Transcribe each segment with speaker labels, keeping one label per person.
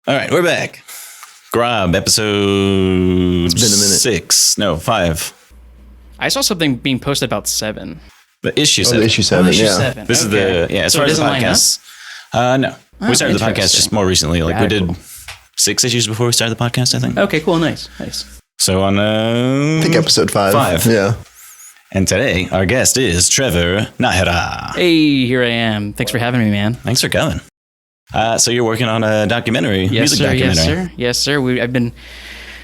Speaker 1: All right, we're back. Grob, episode
Speaker 2: It's been a minute.
Speaker 1: 6. No, 5.
Speaker 3: I saw something being posted about 7.
Speaker 1: The issue
Speaker 2: Oh,
Speaker 1: 7.
Speaker 2: the issue 7,
Speaker 3: issue
Speaker 2: yeah.
Speaker 3: 7.
Speaker 1: This
Speaker 3: Okay.
Speaker 1: is the, as
Speaker 3: So
Speaker 1: far
Speaker 3: it
Speaker 1: as the
Speaker 3: doesn't line up?
Speaker 1: podcast. No. We started the podcast
Speaker 3: interesting.
Speaker 1: just more recently. Like we did
Speaker 3: Radical.
Speaker 1: 6 issues before we started the podcast, I think.
Speaker 3: Okay, cool, nice.
Speaker 1: So on
Speaker 2: I think episode 5.
Speaker 1: 5.
Speaker 2: Yeah.
Speaker 1: And today, our guest is Trevor Najera.
Speaker 3: Hey, here I am. Thanks for having me, man.
Speaker 1: Thanks for coming. So you're working on a documentary, music documentary.
Speaker 3: Yes, sir. I've been,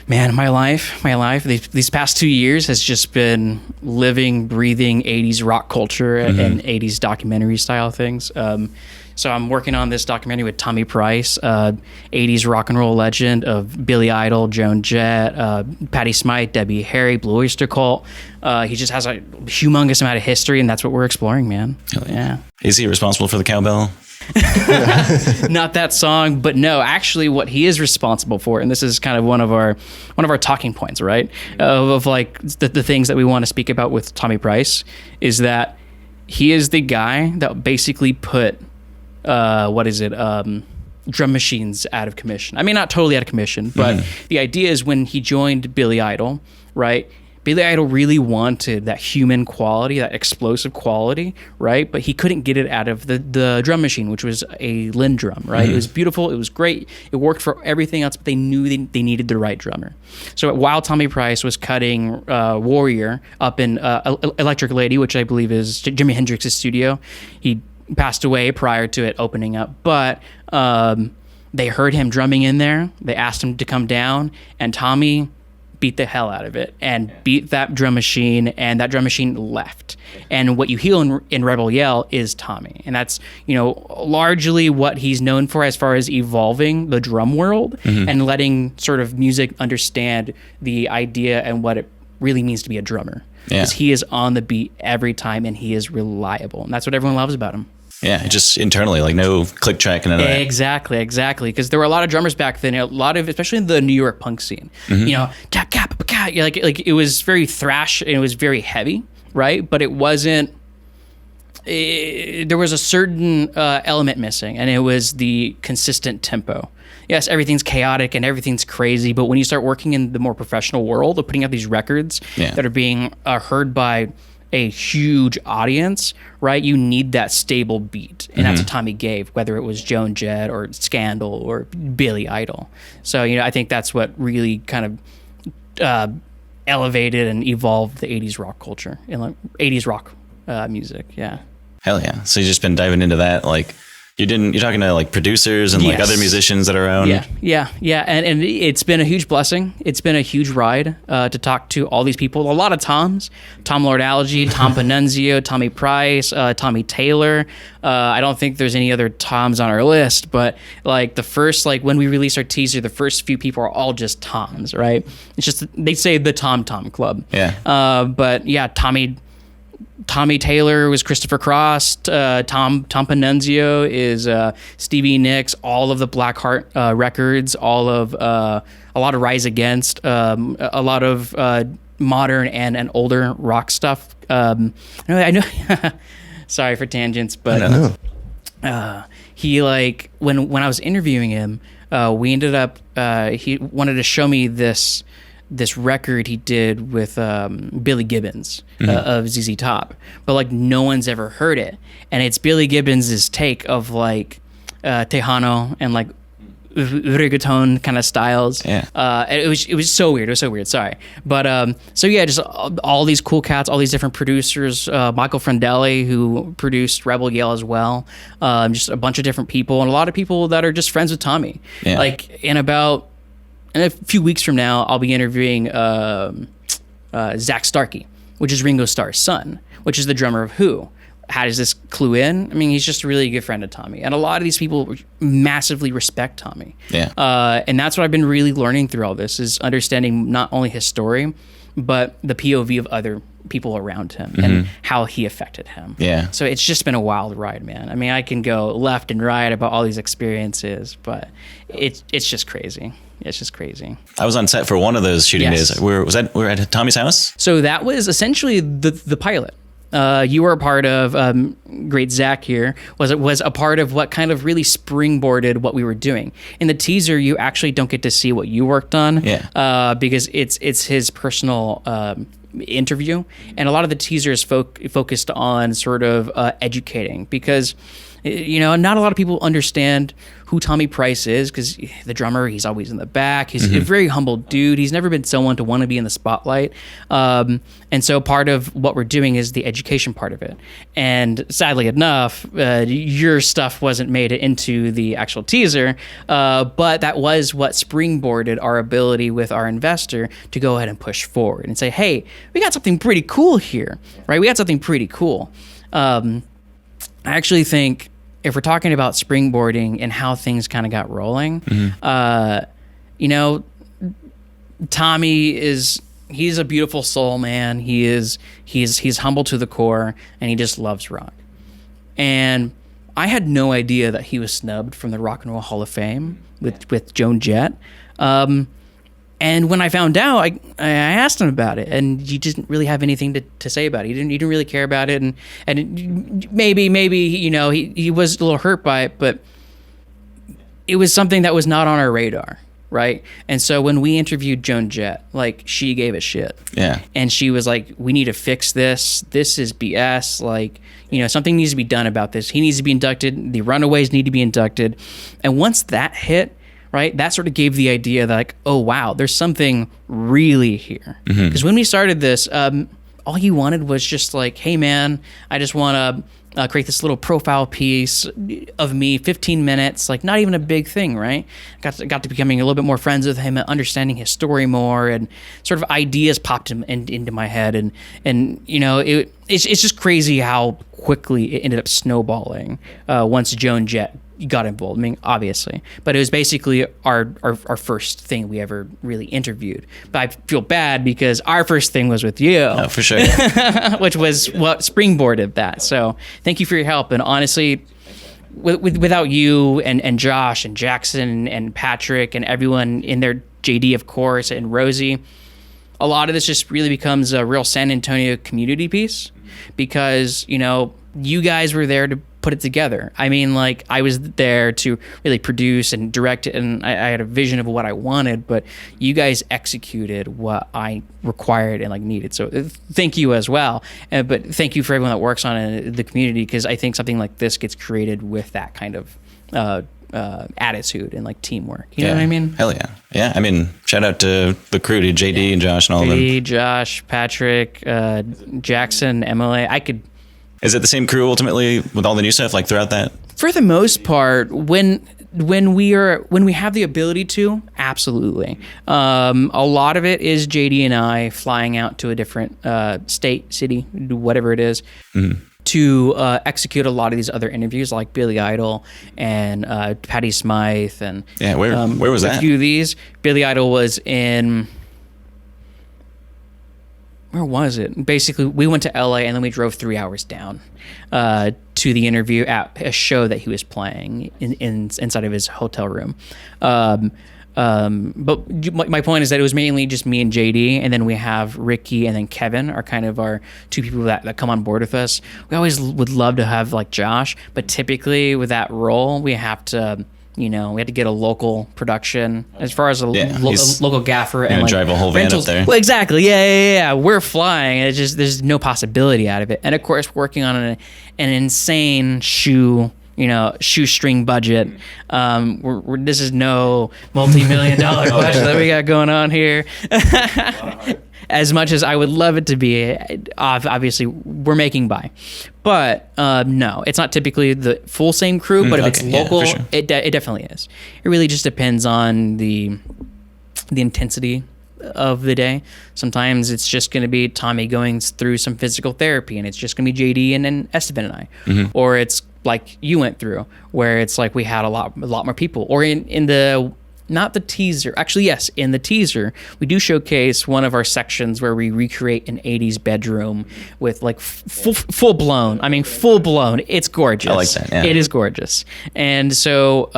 Speaker 3: man, my life, these past 2 years has just been living, breathing 80s rock culture and 80s documentary style things. So I'm working on this documentary with Thommy Price, 80s rock and roll legend of Billy Idol, Joan, Jett, Patti Smythe, Debbie Harry, Blue Oyster Cult. He just has a humongous amount of history, and that's what we're exploring, man. Yeah.
Speaker 1: Is he responsible for the cowbell?
Speaker 3: Not that song, but no, actually what he is responsible for, and this is kind of one of our talking points, right? Of like the things that we want to speak about with Thommy Price is that he is the guy that basically put drum machines out of commission. I mean, not totally out of commission, but the idea is when he joined Billy Idol, right? Billy Idol really wanted that human quality, that explosive quality, right? But he couldn't get it out of the drum machine, which was a Linn drum, right? It was beautiful. It was great. It worked for everything else, but they knew they needed the right drummer. So while Thommy Price was cutting Warrior up in Electric Lady, which I believe is Jimi Hendrix's studio, he passed away prior to it opening up. But they heard him drumming in there. They asked him to come down, and Thommy beat the hell out of it and beat that drum machine, and that drum machine left. And what you hear in Rebel Yell is Thommy, and that's largely what he's known for as far as evolving the drum world and letting sort of music understand the idea and what it really means to be a drummer. Because he is on the beat every time, and he is reliable, and that's what everyone loves about him.
Speaker 1: Yeah, just internally, like no click track and none of that.
Speaker 3: Exactly. Because there were a lot of drummers back then. A lot of, especially in the New York punk scene. Like it was very thrash and it was very heavy, right? But it wasn't. There was a certain element missing, and it was the consistent tempo. Yes, everything's chaotic and everything's crazy, but when you start working in the more professional world of putting out these records that are being heard by a huge audience, right? You need that stable beat, and that's what Thommy gave, whether it was Joan, Jett, or Scandal, or Billy Idol. So I think that's what really kind of elevated and evolved the '80s rock culture and like '80s rock music. Yeah.
Speaker 1: Hell yeah! So you've just been diving into that, like. You're talking to like producers and like other musicians that are around.
Speaker 3: Yeah. And it's been a huge blessing. It's been a huge ride to talk to all these people. A lot of Toms, Tom Lord-Alge, Tom Panunzio, Thommy Price, Tommy Taylor. I don't think there's any other Toms on our list, but like the first, like when we released our teaser, the first few people are all just Toms, right? It's just, they say the Tom Club.
Speaker 1: Yeah.
Speaker 3: But yeah, Tommy Taylor was Christopher Cross. Tom Panunzio is Stevie Nicks. All of the Blackheart records. All of a lot of Rise Against. A lot of modern and older rock stuff. I know. Sorry for tangents, but he like when I was interviewing him, we ended up. He wanted to show me this record he did with Billy Gibbons of ZZ Top, but like no one's ever heard it, and it's Billy Gibbons' take of like Tejano and like reggaeton kind of styles. It was so weird. It was so weird. Sorry, but so yeah, just all these cool cats, all these different producers. Michael Frondelli, who produced Rebel Yell as well. Just a bunch of different people, and a lot of people that are just friends with Thommy. Like in a few weeks from now, I'll be interviewing Zach Starkey, which is Ringo Starr's son, which is the drummer of Who. How does this clue in? I mean, he's just a really good friend of Thommy. And a lot of these people massively respect Thommy. And that's what I've been really learning through all this, is understanding not only his story, but the POV of other people around him and how he affected him. So it's just been a wild ride, man. I mean, I can go left and right about all these experiences, but it's just crazy. It's just crazy.
Speaker 1: I was on set for one of those shooting days. We were at Tommy's house?
Speaker 3: So that was essentially the pilot. you were a part of, great Zach here, was a part of what kind of really springboarded what we were doing. In the teaser, you actually don't get to see what you worked on, because it's his personal interview, and a lot of the teaser is focused on sort of educating, because not a lot of people understand who Thommy Price is, because the drummer, he's always in the back. He's a very humble dude. He's never been someone to want to be in the spotlight. And so part of what we're doing is the education part of it. And sadly enough, your stuff wasn't made into the actual teaser, but that was what springboarded our ability with our investor to go ahead and push forward and say, hey, we got something pretty cool here, right? We got something pretty cool. I actually think if we're talking about springboarding and how things kind of got rolling, Thommy he's a beautiful soul, man. He's humble to the core, and he just loves rock. And I had no idea that he was snubbed from the Rock and Roll Hall of Fame with Joan Jett. And when I found out, I asked him about it, and he didn't really have anything to say about it. He didn't really care about it, and maybe he was a little hurt by it, but it was something that was not on our radar, right? And so when we interviewed Joan Jett, like, she gave a shit, and she was like, "We need to fix this. This is BS. Like, something needs to be done about this. He needs to be inducted. The Runaways need to be inducted." And once that hit, right, that sort of gave the idea that, like, oh wow, there's something really here. Because when we started this, all he wanted was just like, hey man, I just want to create this little profile piece of me, 15 minutes, like, not even a big thing, right? Got to becoming a little bit more friends with him, understanding his story more, and sort of ideas popped into my head, and it's just crazy how quickly it ended up snowballing once Joan Jett got involved. I mean, obviously, but it was basically our first thing we ever really interviewed. But I feel bad because our first thing was with you.
Speaker 1: Oh, for sure.
Speaker 3: Which was what springboarded that. So thank you for your help. And honestly, without you and Josh and Jackson and Patrick and everyone in there, JD, of course, and Rosie, a lot of this just really becomes a real San Antonio community piece, because, you guys were there to put it together. I mean, like, I was there to really produce and direct it, and I had a vision of what I wanted, but you guys executed what I required and, like, needed. So thank you as well. But thank you for everyone that works on it in the community, because I think something like this gets created with that kind of attitude and, like, teamwork. You know what I mean?
Speaker 1: Hell yeah. Yeah. I mean, shout out to the crew, to JD and Josh and all of them.
Speaker 3: JD, Josh, Patrick, Jackson, MLA.
Speaker 1: Is it the same crew ultimately with all the new stuff, like, throughout that?
Speaker 3: For the most part, when we have the ability to, absolutely. A lot of it is JD and I flying out to a different state, city, whatever it is, to execute a lot of these other interviews, like Billy Idol and Patty Smythe, and
Speaker 1: where was that?
Speaker 3: A few of these. Billy Idol was in. Where was it? Basically, we went to LA, and then we drove 3 hours down to the interview at a show that he was playing inside of his hotel room. But my point is that it was mainly just me and JD, and then we have Ricky and then Kevin are kind of our two people that come on board with us. We always would love to have, like, Josh, but typically with that role, we have to... we had to get a local production as far as a local gaffer and, like,
Speaker 1: drive a whole van up there.
Speaker 3: Well, exactly. Yeah. We're flying. It's just, there's no possibility out of it. And of course, working on an insane shoestring budget. This is no multi-million-dollar budget that we got going on here. As much as I would love it to be, obviously we're making by. But no, it's not typically the full same crew, but if it's local, sure. it definitely is. It really just depends on the intensity of the day. Sometimes it's just going to be Thommy going through some physical therapy, and it's just going to be JD and then Esteban and I. Or it's like you went through, where it's like we had a lot more people. Or in the... Not the teaser. Actually, yes, in the teaser, we do showcase one of our sections where we recreate an 80s bedroom with, like, full blown. I mean, full blown. It's gorgeous.
Speaker 1: I like that, yeah.
Speaker 3: It is gorgeous. And so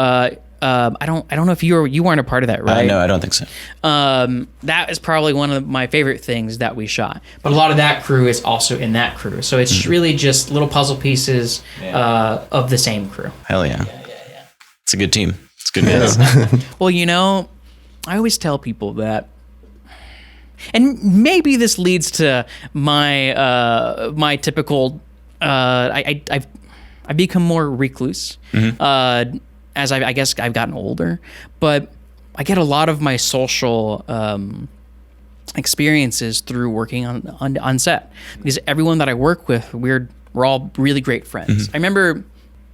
Speaker 3: I don't know if you weren't a part of that, right?
Speaker 1: No, I don't think so.
Speaker 3: That is probably one of my favorite things that we shot. But a lot of that crew is also in that crew, so it's really just little puzzle pieces of the same crew.
Speaker 1: Hell yeah. It's a good team. It's good guys.
Speaker 3: Well, I always tell people that, and maybe this leads to my my typical. I've become more recluse as I guess I've gotten older, but I get a lot of my social experiences through working on set, because everyone that I work with, we're all really great friends. I remember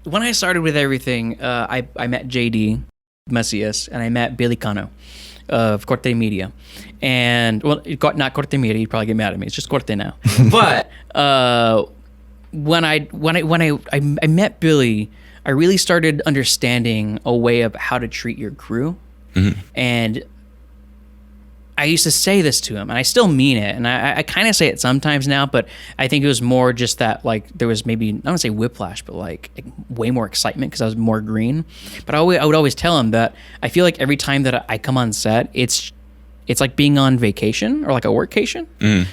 Speaker 3: when I started with everything, I met JD Macias and I met Billy Cano of Corte Media, and not Corte Media, you'd probably get mad at me. It's just Corte now. But when I met Billy, I really started understanding a way of how to treat your crew, and I used to say this to him, and I still mean it, and I kind of say it sometimes now, but I think it was more just that, like, there was maybe, I don't want to say whiplash, but like way more excitement because I was more green. But I would always tell him that I feel like every time that I come on set, it's like being on vacation or like a workcation,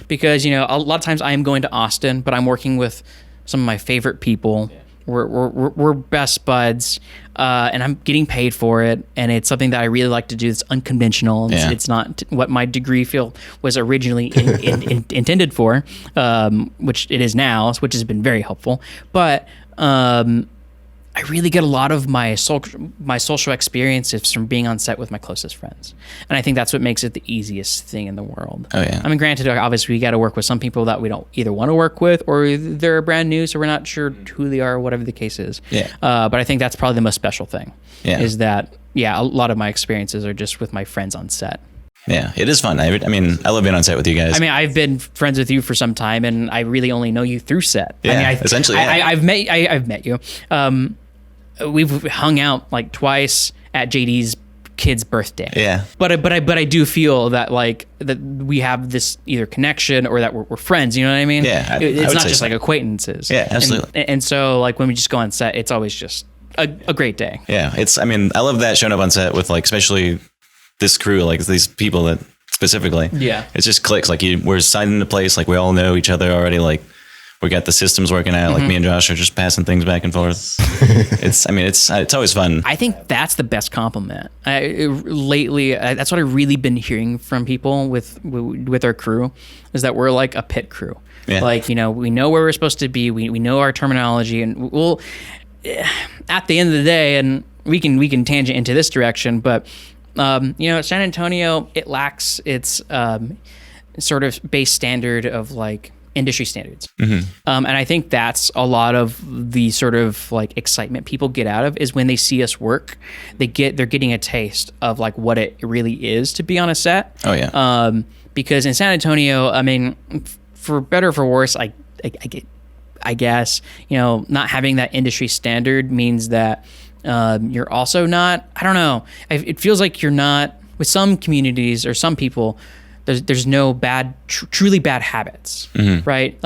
Speaker 3: because a lot of times I am going to Austin, but I'm working with some of my favorite people. We're best buds, and I'm getting paid for it, and it's something that I really like to do. It's unconventional. It's not what my degree field was originally intended for, which it is now, which has been very helpful. But I really get a lot of my social experiences from being on set with my closest friends, and I think that's what makes it the easiest thing in the world. Oh yeah. I mean, granted, obviously we got to work with some people that we don't either want to work with, or they're brand new, so we're not sure who they are, or whatever the case is. Yeah. But I think that's probably the most special thing. Yeah. Is that a lot of my experiences are just with my friends on set.
Speaker 1: Yeah, it is fun. I mean, I love being on set with you guys.
Speaker 3: I mean, I've been friends with you for some time, and I really only know you through set.
Speaker 1: Yeah,
Speaker 3: I mean,
Speaker 1: essentially.
Speaker 3: I've met you. We've hung out like twice at JD's kid's birthday. Yeah. But I do feel that that we have this either connection or that we're friends. You know what I mean?
Speaker 1: Yeah.
Speaker 3: It's not just like acquaintances.
Speaker 1: Yeah, absolutely.
Speaker 3: And so like when we just go on set, it's always just a great day.
Speaker 1: Yeah. I love that showing up on set with especially this crew, these people that specifically. Yeah. It just clicks. We're signed into place. We all know each other already. We got the systems working out. Me and Josh are just passing things back and forth. It's always fun.
Speaker 3: I think that's the best compliment. Lately, that's what I've really been hearing from people with our crew, is that we're like a pit crew. Yeah. We know where we're supposed to be. We know our terminology, and we'll at the end of the day, and we can tangent into this direction, but San Antonio, it lacks its sort of base standard of industry standards. And I think that's a lot of the sort of excitement people get out of, is when they see us work, they're getting a taste of what it really is to be on a set. Oh yeah. Because in San Antonio, I mean, for better or for worse, I guess, not having that industry standard means that you're also not, I don't know. It feels like you're not, with some communities or some people, there's no truly bad habits, right?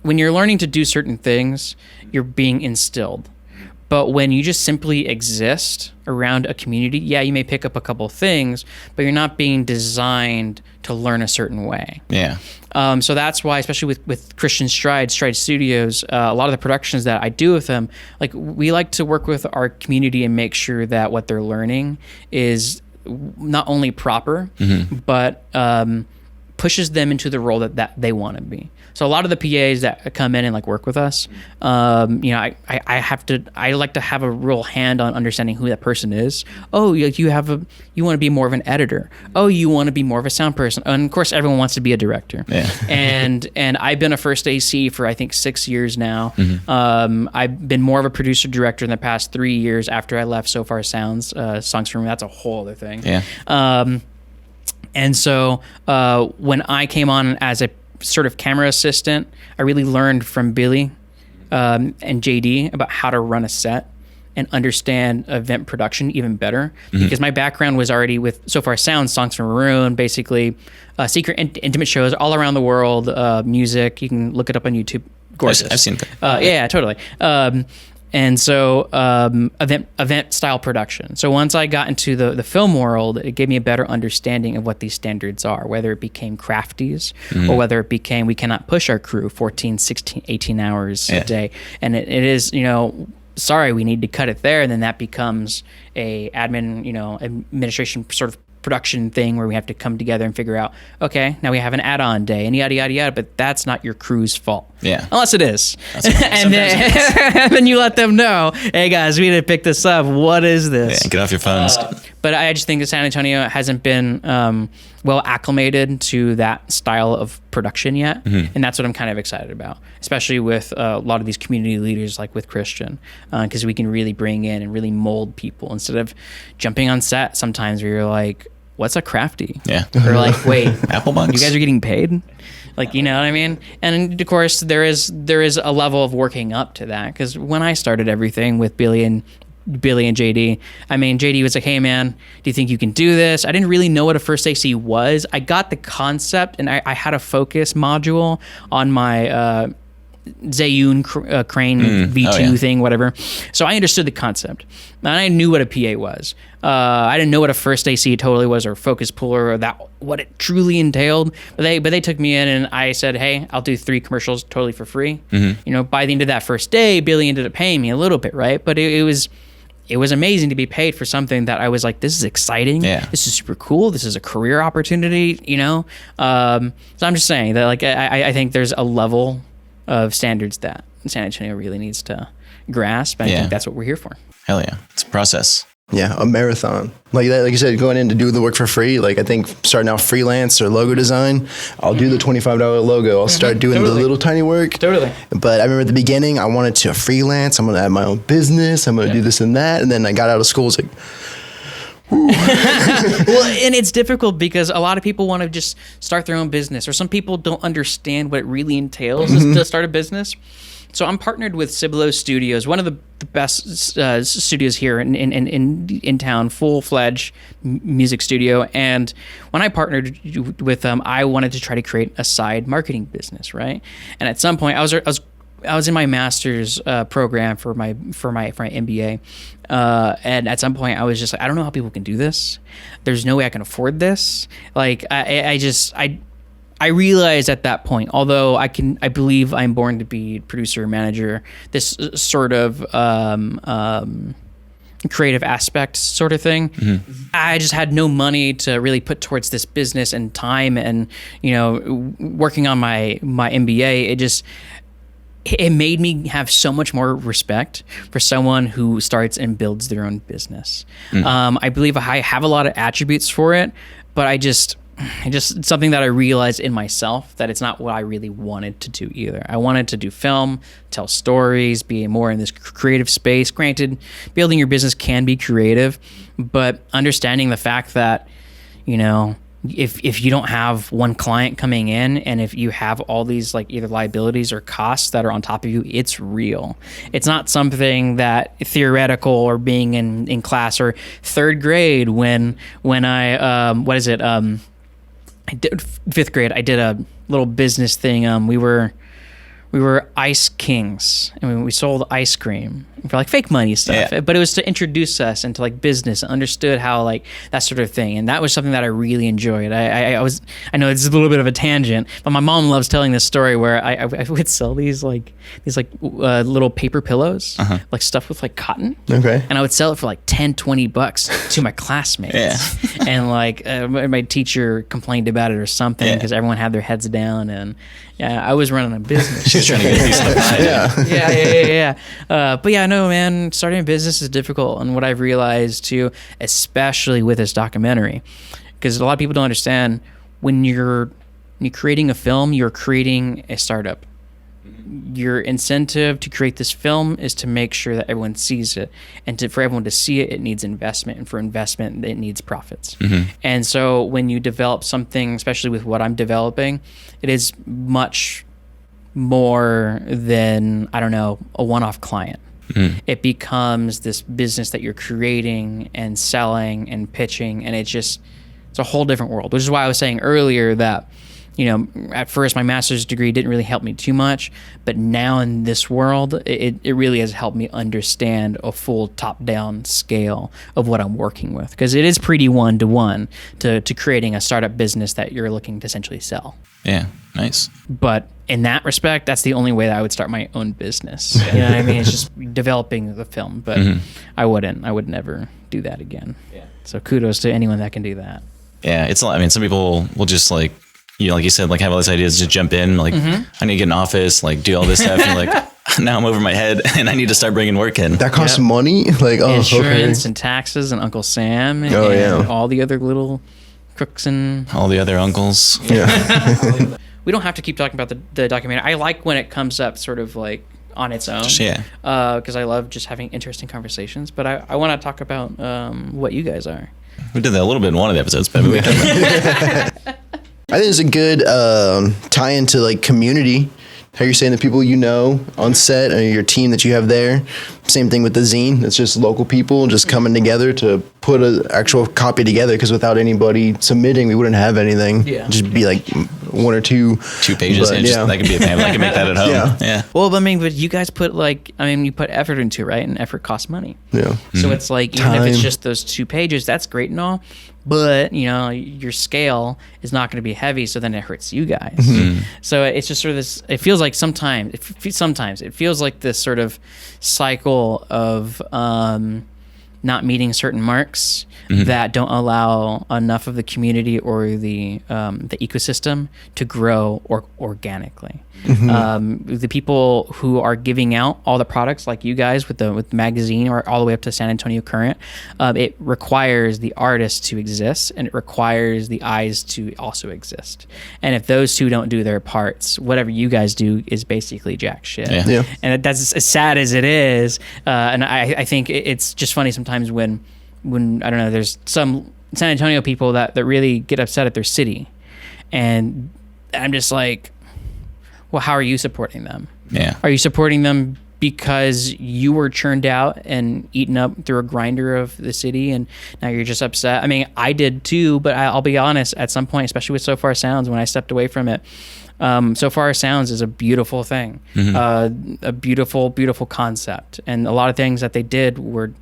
Speaker 3: When you're learning to do certain things, you're being instilled. But when you just simply exist around a community, you may pick up a couple of things, but you're not being designed to learn a certain way. Yeah. So that's why, especially with Christian Stride Studios, a lot of the productions that I do with them, we like to work with our community and make sure that what they're learning is not only proper, but pushes them into the role that they want to be. So a lot of the PAs that come in and work with us, I like to have a real hand on understanding who that person is. Oh, you want to be more of an editor. Oh, you want to be more of a sound person. And of course, everyone wants to be a director. Yeah. and I've been a first AC for I think 6 years now. I've been more of a producer director in the past 3 years after I left So Far Sounds. Songs from that's a whole other thing. Yeah. And so when I came on as a sort of camera assistant, I really learned from Billy and JD about how to run a set and understand event production even better, because my background was already with So Far Sounds, Songs from Maroon, basically secret intimate shows all around the world, music. You can look it up on YouTube. Gorgeous.
Speaker 1: I've seen that.
Speaker 3: Yeah, totally. And so event style production. So once I got into the film world, it gave me a better understanding of what these standards are, whether it became crafties or whether it became we cannot push our crew 14, 16, 18 hours a day. And it is, sorry, we need to cut it there. And then that becomes a administration sort of production thing where we have to come together and figure out, okay, now we have an add-on day and yada, yada, yada, but that's not your crew's fault.
Speaker 1: Yeah.
Speaker 3: Unless it is. And then you let them know, hey guys, we need to pick this up. What is this?
Speaker 1: Yeah, get off your phones.
Speaker 3: But I just think that San Antonio hasn't been well acclimated to that style of production yet. And that's what I'm kind of excited about, especially with a lot of these community leaders like with Christian, because we can really bring in and really mold people instead of jumping on set sometimes where you're like, what's a crafty?
Speaker 1: Yeah.
Speaker 3: Or like, wait,
Speaker 1: Apple Bucks?
Speaker 3: You guys are getting paid? Like, you know what I mean? And of course, there is a level of working up to that, because when I started everything with Billy and JD, I mean, JD was like, hey man, do you think you can do this? I didn't really know what a first AC was. I got the concept, and I had a focus module on my Zhiyun crane V2 thing, whatever. So I understood the concept, and I knew what a PA was. I didn't know what a first AC totally was, or focus puller, or that what it truly entailed. But they took me in, and I said, hey, I'll do 3 commercials totally for free. By the end of that first day, Billy ended up paying me a little bit, right? But it was amazing to be paid for something that I was like, this is exciting.
Speaker 1: Yeah.
Speaker 3: This is super cool. This is a career opportunity, So I'm just saying that, like, I think there's a level of standards that San Antonio really needs to grasp. And I think that's what we're here for.
Speaker 1: Hell yeah. It's a process.
Speaker 2: Yeah, a marathon. Like you said, going in to do the work for free. Like, I think starting out freelance or logo design, I'll do the $25 logo. I'll start doing the little tiny work.
Speaker 3: Totally.
Speaker 2: But I remember at the beginning, I wanted to freelance. I'm going to have my own business. I'm going to do this and that. And then I got out of school. It's like,
Speaker 3: well, and it's difficult because a lot of people want to just start their own business, or some people don't understand what it really entails to start a business. So I'm partnered with Cibolo Studios, one of the best studios here in town, full-fledged music studio. And when I partnered with them, I wanted to try to create a side marketing business, right? And at some point, I was in my master's program for my MBA, and at some point I was just like, I don't know how people can do this. There's no way I can afford this. Like I realized at that point, although I believe I'm born to be producer manager, this sort of creative aspect sort of thing. I just had no money to really put towards this business and time, and working on my MBA. It made me have so much more respect for someone who starts and builds their own business. I believe I have a lot of attributes for it, but it's something that I realized in myself that it's not what I really wanted to do either. I wanted to do film, tell stories, be more in this creative space. Granted, building your business can be creative, but understanding the fact that, if you don't have one client coming in, and if you have all these like either liabilities or costs that are on top of you, it's real. It's not something that theoretical or being in class or third grade when I I did 5th grade. I did a little business thing. We were ice kings, and we sold ice cream for like fake money stuff. But it was to introduce us into like business, and understood how like that sort of thing. And that was something that I really enjoyed. I know it's a little bit of a tangent, but my mom loves telling this story where I would sell these little paper pillows, like stuffed with like cotton.
Speaker 2: Okay.
Speaker 3: And I would sell it for like $10-$20 to my classmates. And like my teacher complained about it or something because everyone had their heads down, and I was running a business.
Speaker 1: She's trying to get a piece of the pie.
Speaker 3: But yeah, no, man, starting a business is difficult. And what I've realized too, especially with this documentary, because a lot of people don't understand, when you're creating a film, you're creating a startup. Your incentive to create this film is to make sure that everyone sees it, and for everyone to see it, it needs investment, and for investment, it needs profits. And so when you develop something, especially with what I'm developing, it is much more than, I don't know, a one-off client. It becomes this business that you're creating and selling and pitching, and it's a whole different world, which is why I was saying earlier that at first my master's degree didn't really help me too much, but now in this world, it really has helped me understand a full top-down scale of what I'm working with, because it is pretty one-to-one to creating a startup business that you're looking to essentially sell.
Speaker 1: Yeah, nice.
Speaker 3: But in that respect, that's the only way that I would start my own business. You know what I mean? It's just developing the film, but I would never do that again. Yeah. So kudos to anyone that can do that.
Speaker 1: Yeah, it's. I mean, some people will just like you said, like have all these ideas, just jump in. Like, I need to get an office, like do all this stuff. And like, now I'm over my head, and I need to start bringing work in.
Speaker 2: That costs money, like
Speaker 3: insurance and taxes and Uncle Sam and all the other little crooks and
Speaker 1: all the other uncles.
Speaker 2: Yeah.
Speaker 3: We don't have to keep talking about the documentary. I like when it comes up sort of like on its own.
Speaker 1: Yeah.
Speaker 3: Because I love just having interesting conversations. But I want to talk about what you guys are.
Speaker 1: We did that a little bit in one of the episodes, but we
Speaker 2: I think it's a good tie into like community. How you're saying the people on set and your team that you have there. Same thing with the zine. It's just local people just coming together to put an actual copy together, because without anybody submitting, we wouldn't have anything.
Speaker 3: Yeah.
Speaker 2: Just be like one or two
Speaker 1: pages.
Speaker 2: But,
Speaker 1: and just, that could be a pamphlet. I can make that at home. Yeah.
Speaker 3: Well, I mean, but you guys put you put effort into it, right? And effort costs money.
Speaker 2: Yeah.
Speaker 3: So it's like, even if it's just those 2 pages, that's great and all, but your scale is not going to be heavy, so then it hurts you guys. So it's just sort of this. It feels like sometimes it feels like this sort of cycle of not meeting certain marks that don't allow enough of the community or the ecosystem to grow organically. The people who are giving out all the products, like you guys with the magazine, or all the way up to San Antonio Current, it requires the artist to exist, and it requires the eyes to also exist. And if those two don't do their parts, whatever you guys do is basically jack shit.
Speaker 2: Yeah.
Speaker 3: And that's as sad as it is. And I think it's just funny sometimes when I don't know, there's some San Antonio people that really get upset at their city, and I'm just like, well, how are you supporting them?
Speaker 1: Yeah.
Speaker 3: Are you supporting them because you were churned out and eaten up through a grinder of the city, and now you're just upset? I mean, I did too, but I'll be honest, at some point, especially with So Far Sounds, when I stepped away from it, So Far Sounds is a beautiful thing, a beautiful, beautiful concept. And a lot of things that they did were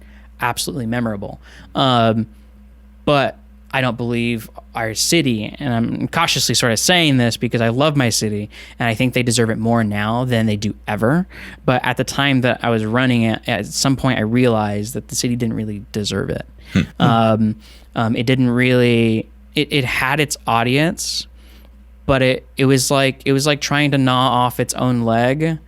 Speaker 3: absolutely memorable. But I don't believe our city, and I'm cautiously sort of saying this because I love my city and I think they deserve it more now than they do ever. But at the time that I was running it, at some point I realized that the city didn't really deserve it. It didn't really, it had its audience, but it was like trying to gnaw off its own leg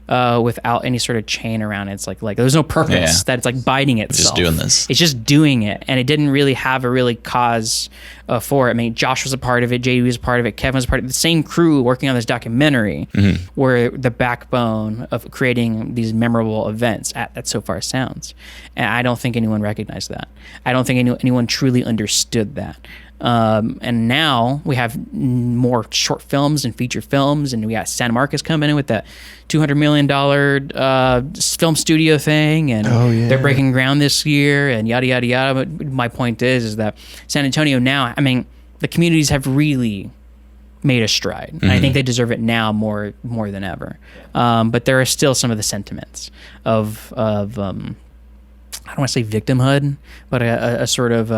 Speaker 3: without any sort of chain around it. It's like there's no purpose, that it's like biting itself.
Speaker 1: It's just doing this.
Speaker 3: It's just doing it, and it didn't really have a really cause for it. I mean, Josh was a part of it, JD was a part of it, Kevin was a part of it. The same crew working on this documentary were the backbone of creating these memorable events at So Far Sounds. And I don't think anyone recognized that. I don't think anyone truly understood that. And now we have more short films and feature films, and we got San Marcos coming in with that $200 million film studio thing, and they're breaking ground this year, and yada yada yada. But my point is that San Antonio now, I mean, the communities have really made a stride, and I think they deserve it now more than ever. But there are still some of the sentiments of I don't want to say victimhood, but a sort of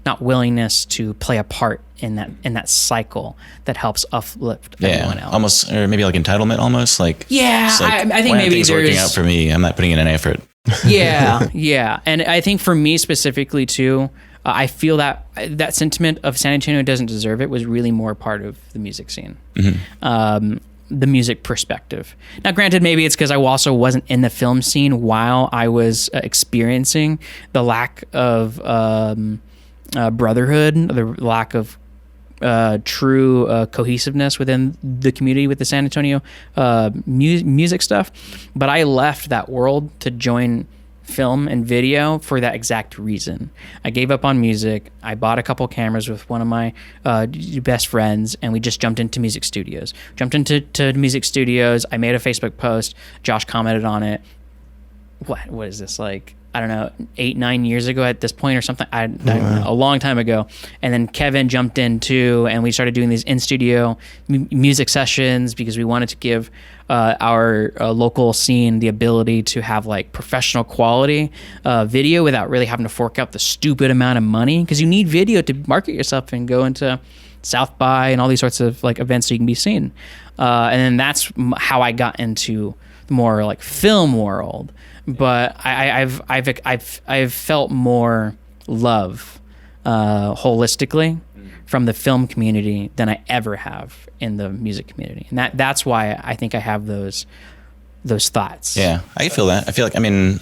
Speaker 3: not willingness to play a part in that cycle that helps uplift everyone else.
Speaker 1: Almost, or maybe like entitlement, almost like.
Speaker 3: Yeah,
Speaker 1: like,
Speaker 3: I think maybe
Speaker 1: things
Speaker 3: there's
Speaker 1: working out for me. I'm not putting in an effort.
Speaker 3: Yeah, and I think for me specifically too, I feel that sentiment of San Antonio doesn't deserve it was really more part of the music scene. The music perspective. Now, granted, maybe it's because I also wasn't in the film scene while I was experiencing the lack of brotherhood, the lack of true cohesiveness within the community with the San Antonio music stuff. But I left that world to join film and video for that exact reason. I gave up on music. I bought a couple cameras with one of my best friends, and we just jumped into music studios. Music studios. I made a Facebook post. Josh commented on it. What is this, like I don't know, 8-9 years ago at this point or something. I don't know, a long time ago. And then Kevin jumped in too, and we started doing these in studio music sessions because we wanted to give our local scene the ability to have like professional quality video without really having to fork out the stupid amount of money, because you need video to market yourself and go into South by and all these sorts of like events so you can be seen. And then that's how I got into the more like film world. But I've felt more love holistically from the film community than I ever have in the music community, and that's why I think I have those thoughts.
Speaker 1: Yeah, I feel that. I feel like, I mean,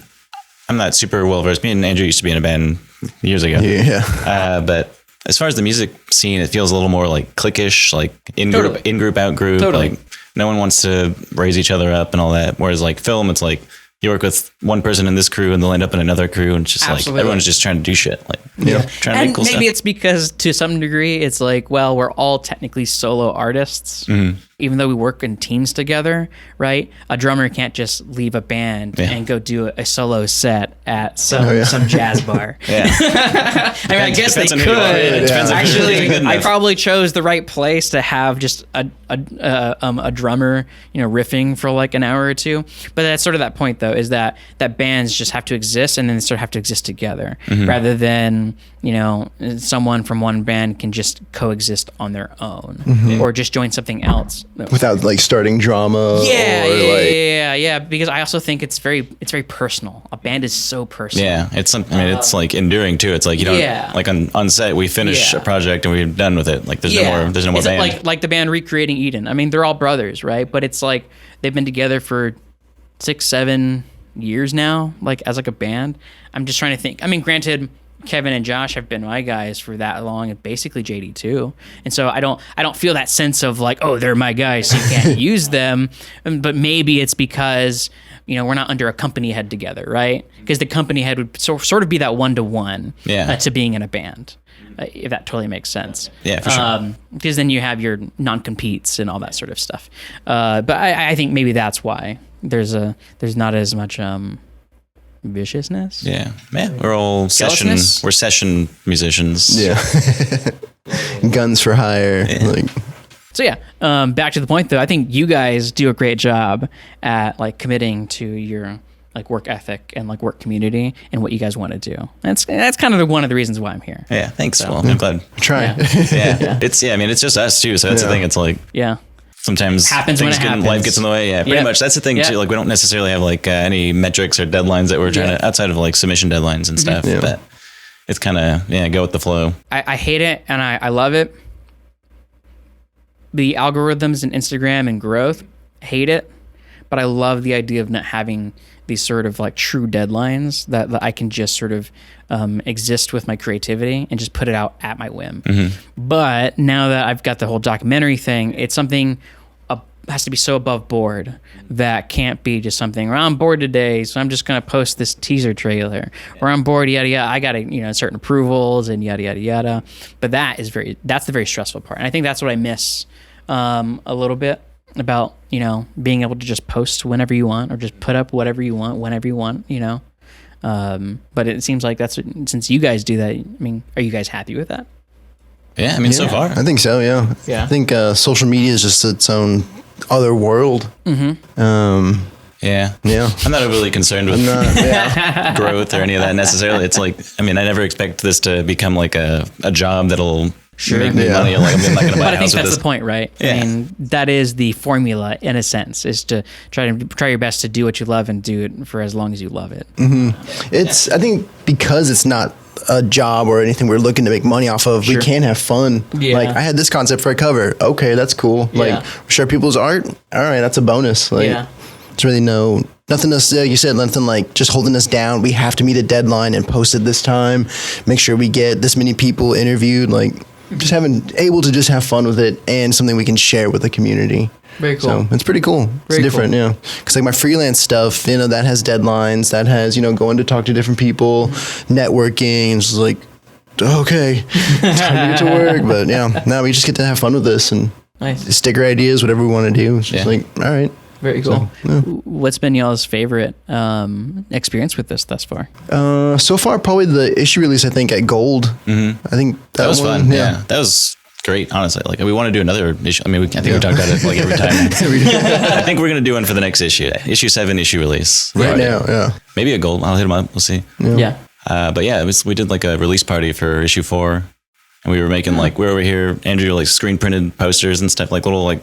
Speaker 1: I'm not super well versed. Me and Andrew used to be in a band years ago.
Speaker 2: Yeah.
Speaker 1: But as far as the music scene, it feels a little more like cliquish, like in group, out group.
Speaker 3: Totally.
Speaker 1: Like no one wants to raise each other up and all that. Whereas like film, it's like you work with one person in this crew and they'll end up in another crew, and it's just like everyone's just trying to do shit, like trying to make cool stuff.
Speaker 3: Maybe it's because to some degree it's like, well, we're all technically solo artists, even though we work in teams together, right? A drummer can't just leave a band and go do a solo set at some jazz bar. I mean, I guess they could. Actually, I probably chose the right place to have just a drummer, riffing for like an hour or two. But that's sort of that point, though, is that bands just have to exist, and then they sort of have to exist together, rather than someone from one band can just coexist on their own, or just join something else
Speaker 2: without like starting drama.
Speaker 3: Yeah. Because I also think it's very personal. A band is so personal.
Speaker 1: Yeah, it's it's like enduring too. It's like you don't like on set we finish a project and we're done with it. Like there's no more band.
Speaker 3: Like the band Recreating Eden. I mean, they're all brothers, right? But it's like they've been together for 6-7 years now, like as like a band. I'm just trying to think. I mean, granted, Kevin and Josh have been my guys for that long, and basically JD too. And so I don't feel that sense of like, oh, they're my guys, so you can't use them. But maybe it's because we're not under a company head together, right? Because the company head would sort of be that 1-to-1 to being in a band, if that totally makes sense.
Speaker 1: Yeah, for sure.
Speaker 3: Because then you have your non-competes and all that sort of stuff. But I think maybe that's why there's not as much viciousness.
Speaker 1: Yeah, man, we're all session musicians.
Speaker 2: Yeah. Guns for hire.
Speaker 1: Yeah.
Speaker 3: So yeah, back to the point though, I think you guys do a great job at like committing to your like work ethic and like work community and what you guys want to do. That's kind of one of the reasons why I'm here.
Speaker 1: Yeah, thanks. So, well, I'm glad.
Speaker 2: Try.
Speaker 1: Yeah. It's just us too. So that's the thing. It's like sometimes
Speaker 3: happens
Speaker 1: life gets in the way. Yeah, pretty much. That's the thing too. Like we don't necessarily have like any metrics or deadlines that we're trying to, outside of like submission deadlines and stuff. Yeah. But it's kind of go with the flow.
Speaker 3: I hate it and I love it. The algorithms and Instagram and growth, hate it. But I love the idea of not having these sort of like true deadlines that I can just sort of exist with my creativity and just put it out at my whim. But now that I've got the whole documentary thing, it's something has to be so above board that can't be just something, or I'm bored today, so I'm just going to post this teaser trailer, or I'm bored, yada, yada. I got to, certain approvals and yada, yada, yada. But that's the very stressful part. And I think that's what I miss a little bit about, being able to just post whenever you want or just put up whatever you want, whenever you want, but it seems like since you guys do that, I mean, are you guys happy with that?
Speaker 1: Yeah. I mean, so far.
Speaker 2: I think so. Yeah.
Speaker 3: Yeah.
Speaker 2: I think social media is just its own other world.
Speaker 1: Yeah. I'm not overly concerned with growth or any of that necessarily. It's like, I mean, I never expect this to become like a job that'll make me money. Like, I'm not going to buy a house with this.
Speaker 3: But I think that's the point, right?
Speaker 1: Yeah.
Speaker 3: I mean, that is the formula in a sense, is to try your best to do what you love and do it for as long as you love it.
Speaker 2: I think because it's not a job or anything we're looking to make money off of, we can have fun. Like, I had this concept for a cover. Okay, that's cool. Like, share people's art. All right, that's a bonus. Like, it's really nothing else. You said nothing like just holding us down. We have to meet a deadline and post it this time. Make sure we get this many people interviewed. Like, just able to just have fun with it and something we can share with the community.
Speaker 3: Very cool.
Speaker 2: So it's pretty cool. It's different, cool. Because like my freelance stuff, that has deadlines, that has, going to talk to different people, networking. It's like, okay, time to get to work. But now we just get to have fun with this and sticker ideas, whatever we want to do. It's just like, all right.
Speaker 3: Very cool. What's been y'all's favorite experience with this thus far?
Speaker 2: So far, probably the issue release, I think, at Gold.
Speaker 1: Mm-hmm.
Speaker 2: I think that
Speaker 1: was fun. Yeah. That was great, honestly. Like, we want to do another issue. I mean, I think we talk about it like every time. I think we're going to do one for the next issue. Issue 7 issue release.
Speaker 2: Right now, yeah.
Speaker 1: Maybe a Gold. I'll hit them up. We'll see.
Speaker 3: Yeah.
Speaker 1: But yeah, we did like a release party for issue 4. And we were making like, we're over here, Andrew, like screen printed posters and stuff, like little like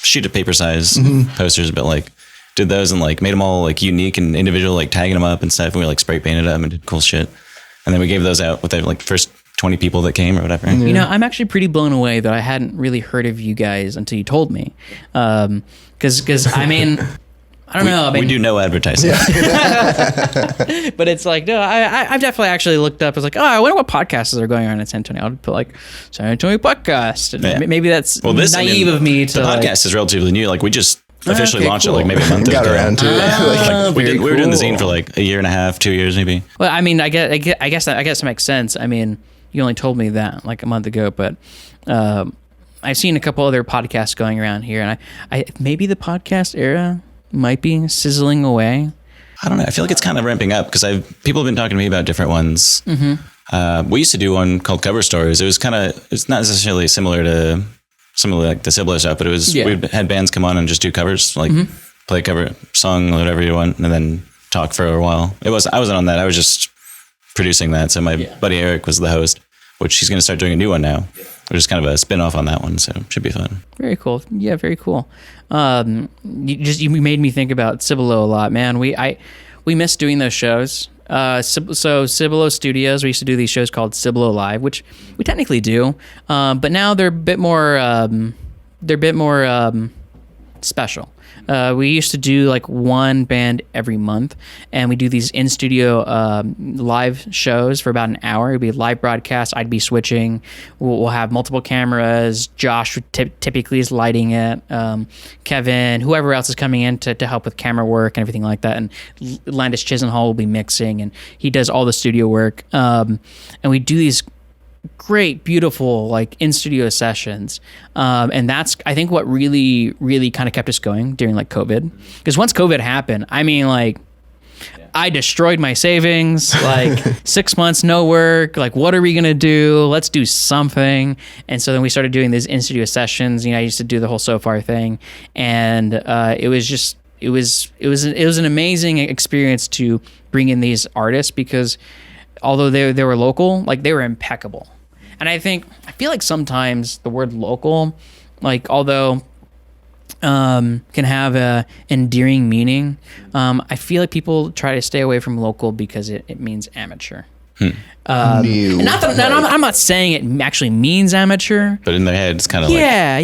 Speaker 1: sheet of paper size posters, but like did those and like made them all like unique and individual, like tagging them up and stuff. And we like spray painted them and did cool shit. And then we gave those out with the like first 20 people that came or whatever.
Speaker 3: You know, I'm actually pretty blown away that I hadn't really heard of you guys until you told me. Cause I mean, I don't know. I mean,
Speaker 1: we do no advertising.
Speaker 3: Yeah. But it's like, no, I've definitely actually looked up. I was like, oh, I wonder what podcasts are going on in San Antonio. I'll put like San Antonio podcast. And maybe that's naive of me to
Speaker 1: the podcast is relatively new. Like we just officially launched it like maybe a month ago.
Speaker 2: Got around to it.
Speaker 1: We were doing the zine for like a year and a half, 2 years maybe.
Speaker 3: Well, I mean, I guess that makes sense. I mean, you only told me that like a month ago, but I've seen a couple other podcasts going around here, and I maybe the podcast era might be sizzling away.
Speaker 1: I don't know. I feel like it's kind of ramping up because people have been talking to me about different ones. Mm-hmm. We used to do one called Cover Stories. It's not necessarily similar like the Cibolo stuff, but it was, we had bands come on and just do covers, like play a cover song, whatever you want, and then talk for a while. I wasn't on that. I was just producing that. So my buddy Eric was the host, which he's going to start doing a new one now, which is kind of a spin-off on that one. So it should be fun.
Speaker 3: Very cool. Yeah, very cool. You made me think about Cibolo a lot, man. We miss doing those shows. So Cibolo Studios, we used to do these shows called Cibolo Live, which we technically do, but now they're a bit more special. We used to do like one band every month, and we do these in-studio live shows for about an hour. It'd be a live broadcast. I'd be switching. We'll have multiple cameras. Josh typically is lighting it. Kevin, whoever else is coming in to help with camera work and everything like that. And Landis Chisenhall will be mixing, and he does all the studio work. And we do these great, beautiful, like in-studio sessions. And that's, I think, what really, really kind of kept us going during like COVID. Because once COVID happened, I mean, like, I destroyed my savings, like 6 months, no work. Like, what are we going to do? Let's do something. And so then we started doing these in-studio sessions. You know, I used to do the whole so far thing. And it was an amazing experience to bring in these artists, because although they were local, like they were impeccable. And I feel like sometimes the word local, like, although can have a endearing meaning, I feel like people try to stay away from local because it means amateur. Not that I'm not saying it actually means amateur,
Speaker 1: but in their head it's kind of
Speaker 3: yeah.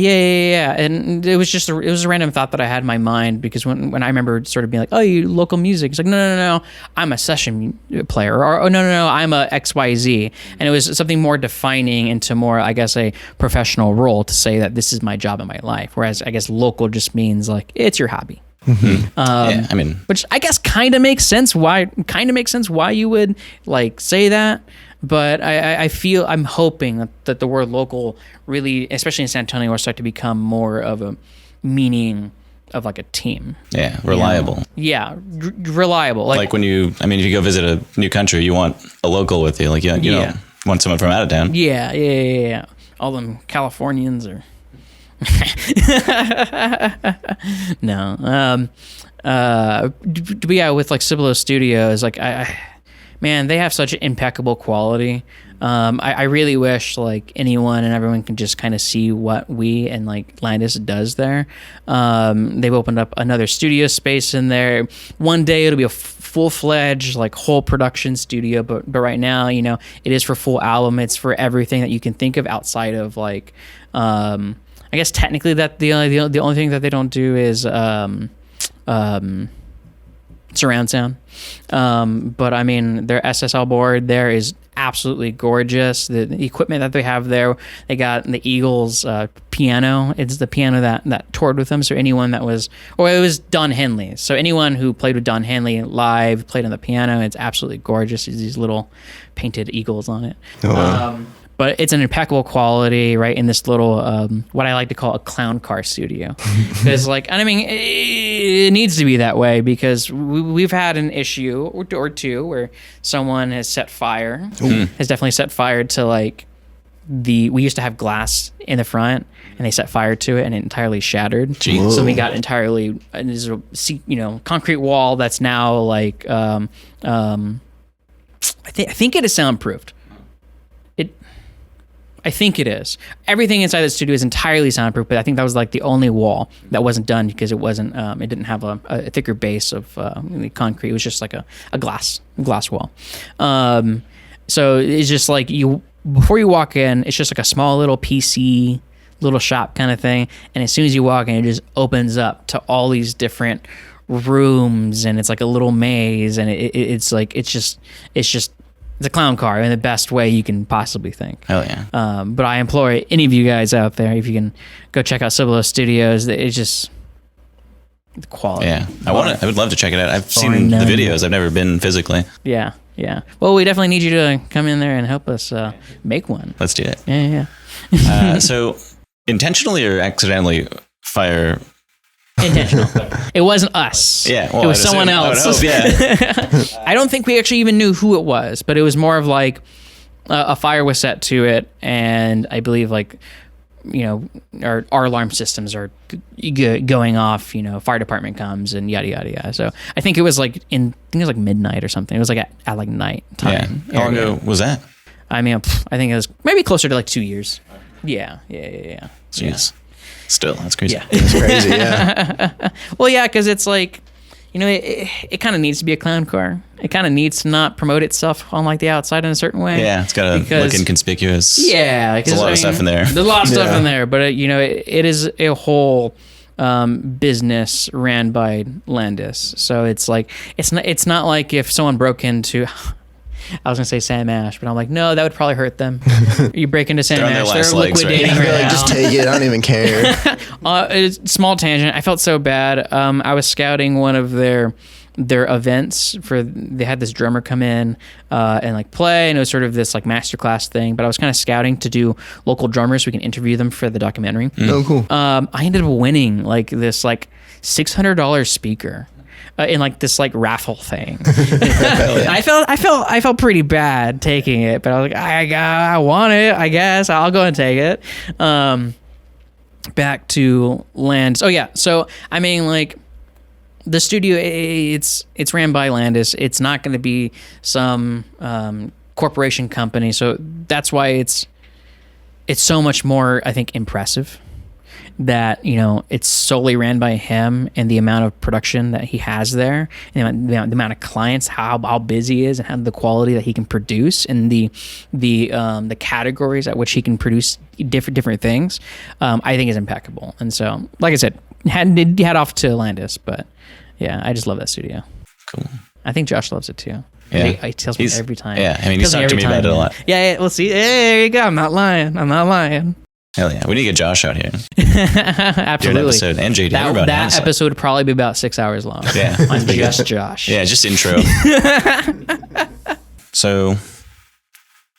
Speaker 3: And it was just a random thought that I had in my mind, because when I remember sort of being like, oh, you local music, it's like no, I'm a session player, or oh no, I'm a XYZ, and it was something more defining into more, I guess, a professional role to say that this is my job in my life, whereas I guess local just means like it's your hobby.
Speaker 1: Yeah, I mean,
Speaker 3: which I guess kind of makes sense why you would like say that, but I'm hoping that the word local really, especially in San Antonio, will start to become more of a meaning of like a team.
Speaker 1: Yeah, reliable.
Speaker 3: Yeah, reliable.
Speaker 1: Like when if you go visit a new country, you want a local with you. Like you don't want someone from out of town.
Speaker 3: Yeah. All them Californians are. No. But yeah, with like Cibolo Studios, like man, they have such impeccable quality. I really wish like anyone and everyone can just kind of see what we and like Landis does there. They've opened up another studio space in there. One day it'll be a full-fledged like whole production studio, but right now, you know, it is for full album. It's for everything that you can think of outside of like I guess technically that the only thing that they don't do is surround sound. But I mean, their SSL board there is absolutely gorgeous. The equipment that they have there, they got the Eagles piano. It's the piano that toured with them. So anyone that was, or it was Don Henley. So anyone who played with Don Henley live, played on the piano, it's absolutely gorgeous. There's these little painted eagles on it. Oh, wow. But it's an impeccable quality, right? In this little, what I like to call a clown car studio, because it needs to be that way, because we've had an issue or two where someone has set fire, has definitely set fire to we used to have glass in the front, and they set fire to it, and it entirely shattered. Jeez. So we got entirely concrete wall that's now I think it is soundproofed. I think it is. Everything inside the studio is entirely soundproof, but I think that was the only wall that wasn't done because it wasn't. It didn't have a thicker base of concrete. It was just a glass wall. So it's just before you walk in, it's just a small little PC little shop kind of thing, and as soon as you walk in, it just opens up to all these different rooms, and it's like a little maze, and it's a clown car in the best way you can possibly think.
Speaker 1: Hell yeah.
Speaker 3: But I implore any of you guys out there, if you can go check out Cibolo Studios, it's just the quality.
Speaker 1: Yeah. I would love to check it out. I've seen the videos. I've never been physically.
Speaker 3: Yeah. Yeah. Well, we definitely need you to come in there and help us make one.
Speaker 1: Let's do it.
Speaker 3: Yeah.
Speaker 1: So intentionally or accidentally fire...
Speaker 3: Intentional. It wasn't us.
Speaker 1: Yeah, well,
Speaker 3: it was someone else.
Speaker 1: I would hope, yeah.
Speaker 3: I don't think we actually even knew who it was, but it was more of a fire was set to it, and I believe our alarm systems are going off. Fire department comes and yada yada yada. So I think it was midnight or something. It was at night time.
Speaker 1: Yeah. How long ago was that?
Speaker 3: I mean, I think it was maybe closer to 2 years. Yeah.
Speaker 1: Jeez.
Speaker 3: Yeah.
Speaker 1: Still, that's crazy.
Speaker 3: Yeah.
Speaker 2: That's crazy, yeah.
Speaker 3: Well, yeah, because it's it kind of needs to be a clown car. It kind of needs to not promote itself on the outside in a certain way.
Speaker 1: Yeah, it's got to look inconspicuous.
Speaker 3: Yeah.
Speaker 1: There's a lot of stuff in there.
Speaker 3: There's a lot of stuff in there, but it is a whole business ran by Landis. So it's not like if someone broke into... I was gonna say Sam Ash, but I'm no, that would probably hurt them. You break into Sam Ash, they're liquidating right now.
Speaker 2: Just take it. I don't even care.
Speaker 3: Small tangent. I felt so bad. I was scouting one of their events they had this drummer come in and play, and it was sort of this masterclass thing. But I was kind of scouting to do local drummers so we can interview them for the documentary.
Speaker 2: Oh, cool.
Speaker 3: I ended up winning this $600 speaker. In this raffle thing. I felt pretty bad taking it, but I was I want it, I guess I'll go and take it. Back to Landis. Oh yeah, so I mean the studio, it's ran by Landis. It's not going to be some corporation company, so that's why it's so much more, I think, impressive that it's solely ran by him, and the amount of production that he has there, and the amount of clients, how busy he is, and how the quality that he can produce, and the categories at which he can produce different things, I think is impeccable. And so, like I said, head off to Landis, but yeah, I just love that studio.
Speaker 1: Cool.
Speaker 3: I think Josh loves it too.
Speaker 1: Yeah.
Speaker 3: He tells me every time.
Speaker 1: Yeah, I mean, he's talked to me about it a lot.
Speaker 3: Yeah, we'll see. Hey, there you go. I'm not lying.
Speaker 1: Hell yeah, we need to get Josh out here.
Speaker 3: Absolutely.
Speaker 1: An episode. And JD.
Speaker 3: That episode would probably be about 6 hours long.
Speaker 1: Yeah.
Speaker 3: On just Josh.
Speaker 1: Yeah, just intro. So,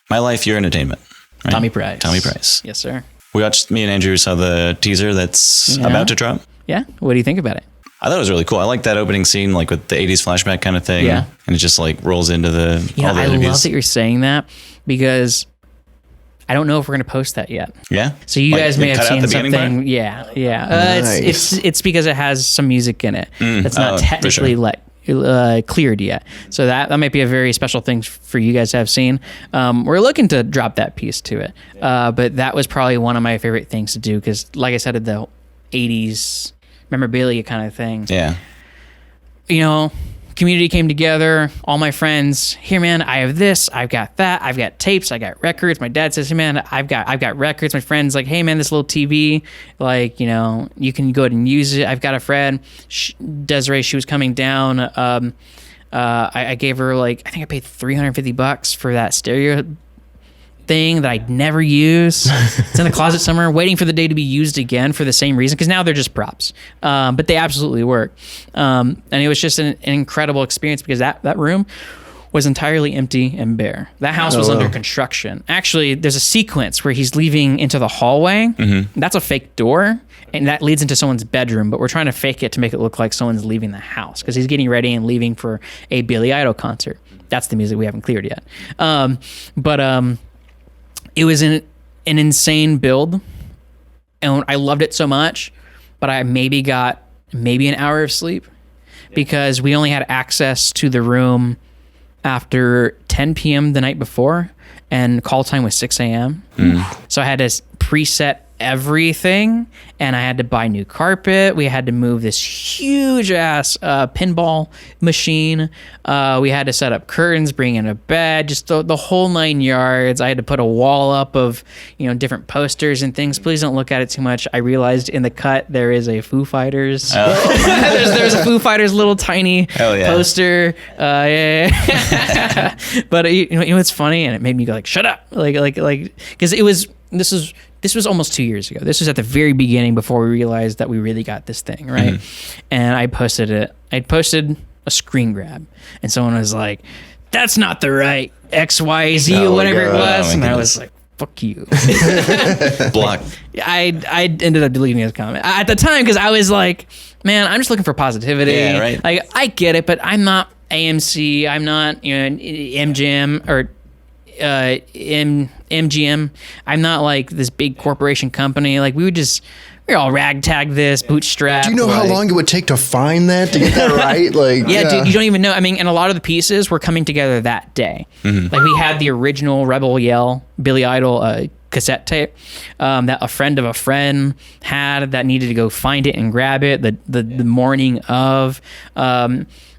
Speaker 1: My Life, Your Entertainment. Right?
Speaker 3: Thommy Price. Yes, sir.
Speaker 1: Me and Andrew saw the teaser that's about to drop.
Speaker 3: Yeah. What do you think about it?
Speaker 1: I thought it was really cool. I like that opening scene, with the 80s flashback kind of thing. Yeah. And it just rolls into all the interviews.
Speaker 3: I love that you're saying that, because I don't know if we're going to post that yet.
Speaker 1: Yeah.
Speaker 3: So you guys may have seen something. Yeah.
Speaker 2: Nice.
Speaker 3: It's because it has some music in it. That's not technically cleared yet. So that might be a very special thing for you guys to have seen. We're looking to drop that piece to it. But that was probably one of my favorite things to do, because like I said, the 80s memorabilia kind of thing.
Speaker 1: Yeah.
Speaker 3: Community came together, all my friends, here, man, I have this, I've got that, I've got tapes, I got records. My dad says, hey, man, I've got records. My friend's hey, man, this little TV, you can go ahead and use it. I've got a friend, Desiree, she was coming down I gave her I think I paid $350 for that stereo thing that I'd never use. It's in the closet somewhere, waiting for the day to be used again for the same reason, because now they're just props. But they absolutely work. And it was just an incredible experience, because that room was entirely empty and bare. That house was under construction. Actually, there's a sequence where he's leaving into the hallway. That's a fake door, and that leads into someone's bedroom, but we're trying to fake it to make it look like someone's leaving the house, because he's getting ready and leaving for a Billy Idol concert. That's the music we haven't cleared yet. It was an insane build, and I loved it so much, but I maybe got an hour of sleep, because we only had access to the room after 10 p.m. the night before, and call time was 6 a.m. So I had to preset everything, and I had to buy new carpet. We had to move this huge ass pinball machine. We had to set up curtains, bring in a bed, just the whole 9 yards. I had to put a wall up of different posters and things. Please don't look at it too much. I realized in the cut there is a Foo Fighters. There's a Foo Fighters little tiny poster. But it's funny, and it made me go shut up, because this was almost 2 years ago. This was at the very beginning, before we realized that we really got this thing, right? And I posted it. I posted a screen grab, and someone was like, "That's not the right XYZ or whatever it was," and I was like, "Fuck you."
Speaker 1: Block.
Speaker 3: I ended up deleting his comment at the time, because I was like, "Man, I'm just looking for positivity."
Speaker 1: Yeah, right.
Speaker 3: I get it, but I'm not AMC. I'm not MGM or MGM. I'm not this big corporation company. We're all ragtag this, bootstrap.
Speaker 2: Do you know how long it would take to find that, to get that right?
Speaker 3: Yeah, dude, you don't even know. I mean, and a lot of the pieces were coming together that day. We had the original Rebel Yell Billy Idol cassette tape that a friend of a friend had, that needed to go find it and grab it the morning of.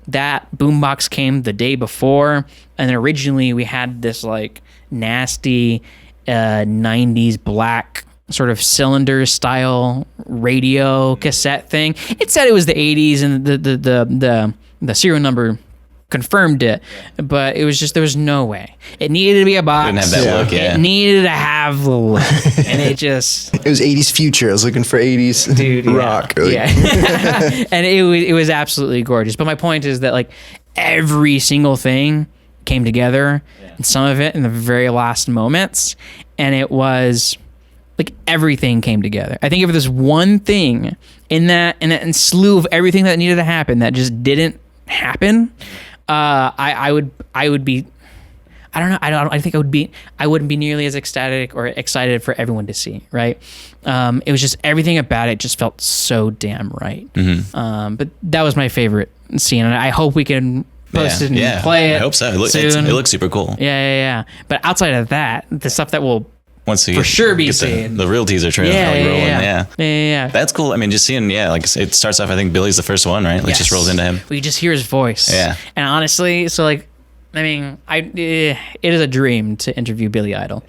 Speaker 3: That boombox came the day before, and then originally we had this nasty 90s black sort of cylinder style radio cassette thing. It said it was the 80s, and the serial number confirmed it, but it was just, there was no way. It needed to be a box.
Speaker 1: Didn't have that look, yeah.
Speaker 3: It needed to have the look, and it just...
Speaker 2: It was 80s future. I was looking for 80s rock.
Speaker 3: Yeah. And it was absolutely gorgeous. But my point is that every single thing came together, and some of it in the very last moments, and it was everything came together. I think if there's one thing in that slew of everything that needed to happen that just didn't happen, I would be, I don't know. I think I wouldn't be nearly as ecstatic or excited for everyone to see. Right. It was just, everything about it just felt so damn right. But that was my favorite scene, and I hope we can post it and play it.
Speaker 1: I hope so. It looks super cool.
Speaker 3: Yeah. But outside of that, the stuff that will
Speaker 1: for sure be seen. The real teaser trailer. Yeah. That's cool. I mean, just seeing, it starts off, I think Billy's the first one, right? Just rolls into him.
Speaker 3: We just hear his voice.
Speaker 1: Yeah.
Speaker 3: And honestly, so it is a dream to interview Billy Idol.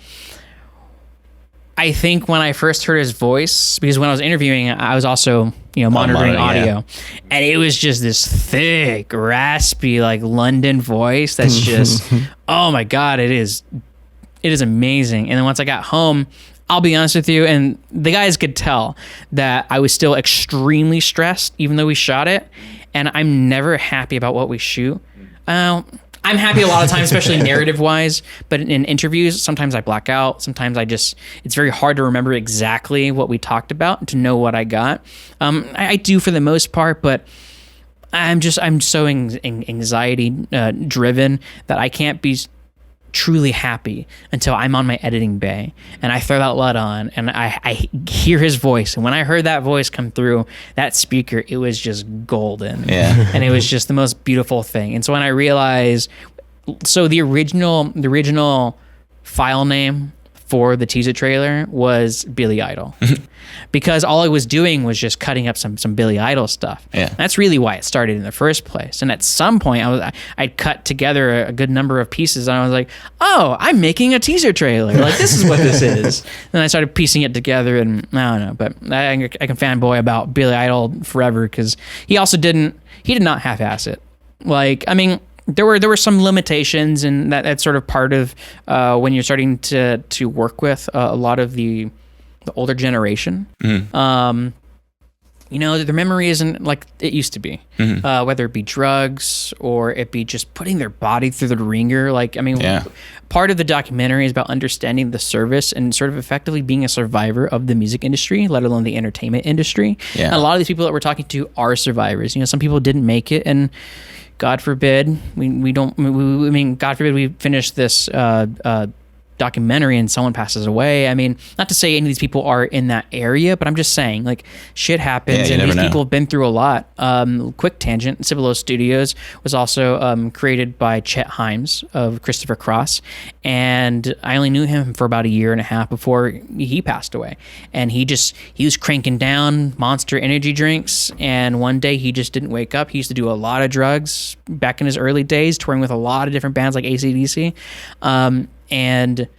Speaker 3: I think when I first heard his voice, because when I was interviewing, I was also, monitoring audio, and it was just this thick, raspy, London voice that's just, oh my God, it is amazing. And then once I got home, I'll be honest with you, and the guys could tell that I was still extremely stressed, even though we shot it, and I'm never happy about what we shoot. I'm happy a lot of times, especially narrative-wise, but in interviews, sometimes I black out. Sometimes it's very hard to remember exactly what we talked about, to know what I got. I do for the most part, but I'm so anxiety driven that I can't be truly happy until I'm on my editing bay and I throw that LUT on and I hear his voice. And when I heard that voice come through that speaker, it was just golden.
Speaker 1: Yeah.
Speaker 3: And it was just the most beautiful thing. And so when I realized, so the original file name for the teaser trailer was Billy Idol, because all I was doing was just cutting up some Billy Idol stuff.
Speaker 1: Yeah.
Speaker 3: That's really why it started in the first place. And at some point I'd cut together a good number of pieces, and I was like, oh, I'm making a teaser trailer. This is what this is. And I started piecing it together, and I don't know, but I can fanboy about Billy Idol forever, because he did not half-ass it. Like, I mean, there were some limitations, and that's sort of part of when you're starting to work with a lot of the older generation. You know, their memory isn't like it used to be, whether it be drugs or it be just putting their body through the ringer. Like, I mean, part of the documentary is about understanding the service and sort of effectively being a survivor of the music industry, let alone the entertainment industry. Yeah. And a lot of these people that we're talking to are survivors. You know, some people didn't make it, and God forbid, God forbid we finish this documentary and someone passes away. I mean, not to say any of these people are in that area, but I'm just saying, like, shit happens, and these people have been through a lot. Quick tangent, Cibolo Studios was also created by Chet Himes of Christopher Cross, and I only knew him for about a year and a half before he passed away. And he was cranking down Monster energy drinks, and one day he just didn't wake up. He used to do a lot of drugs back in his early days, touring with a lot of different bands like AC/DC. And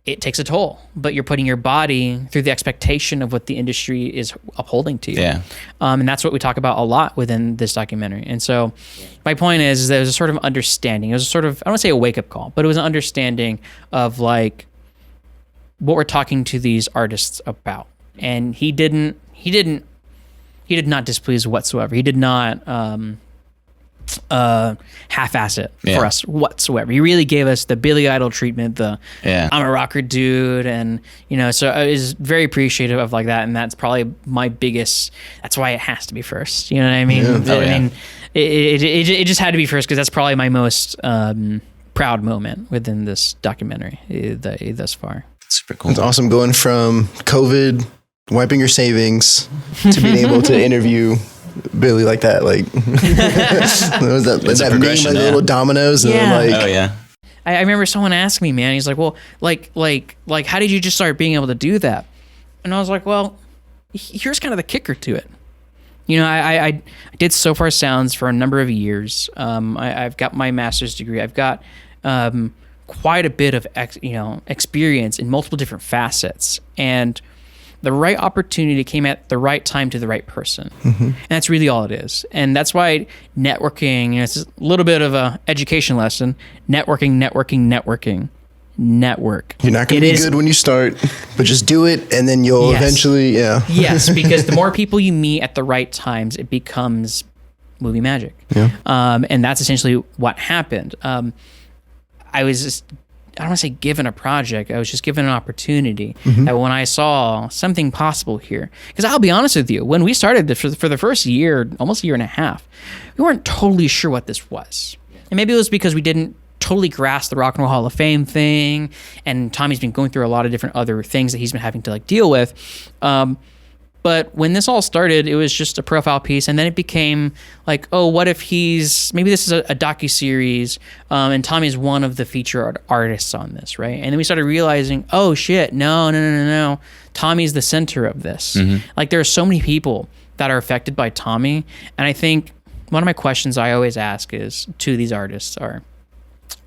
Speaker 3: it takes a toll, but you're putting your body through the expectation of what the industry is upholding to you. Yeah. And that's what we talk about a lot within this documentary. And so my point is there was a sort of understanding. It was a sort of, I don't want to say a wake-up call, but it was an understanding of like what we're talking to these artists about. And he did not displease whatsoever. He did not half-ass it for us whatsoever. He really gave us the Billy Idol treatment, I'm a rocker dude, and you know, so I was very appreciative of like that, and that's probably my biggest, that's why it has to be first, you know what I mean? I mean, it just had to be first, because that's probably my most proud moment within this documentary thus far.
Speaker 1: Super cool.
Speaker 2: It's awesome going from COVID, wiping your savings, to being able to interview Billy like that, like that name, like little dominoes, and then like,
Speaker 3: I remember someone asked me, man, he's like, well, like how did you just start being able to do that? And I was like, well, here's kind of the kicker to it. You know, I did So Far Sounds for a number of years. I've got my master's degree. I've got quite a bit of experience in multiple different facets, and the right opportunity came at the right time to the right person. And that's really all it is. And that's why networking, it's a little bit of a education lesson. Network.
Speaker 2: You're not going to be good when you start, but just do it, and then you'll eventually,
Speaker 3: Yes, because the more people you meet at the right times, it becomes movie magic. And that's essentially what happened. I was just, I don't want to say given a project. I was just given an opportunity. That when I saw something possible here, because I'll be honest with you, when we started this for the first year, almost a year and a half, we weren't totally sure what this was. And maybe it was because we didn't totally grasp the Rock and Roll Hall of Fame thing, and Tommy's been going through a lot of different other things that he's been having to like deal with. But when this all started, it was just a profile piece, and then it became like, oh, what if maybe this is a docuseries, and Tommy's one of the featured artists on this, right? And then we started realizing, oh shit, no, Tommy's the center of this. Like, there are so many people that are affected by Thommy, and I think one of my questions I always ask is to these artists are,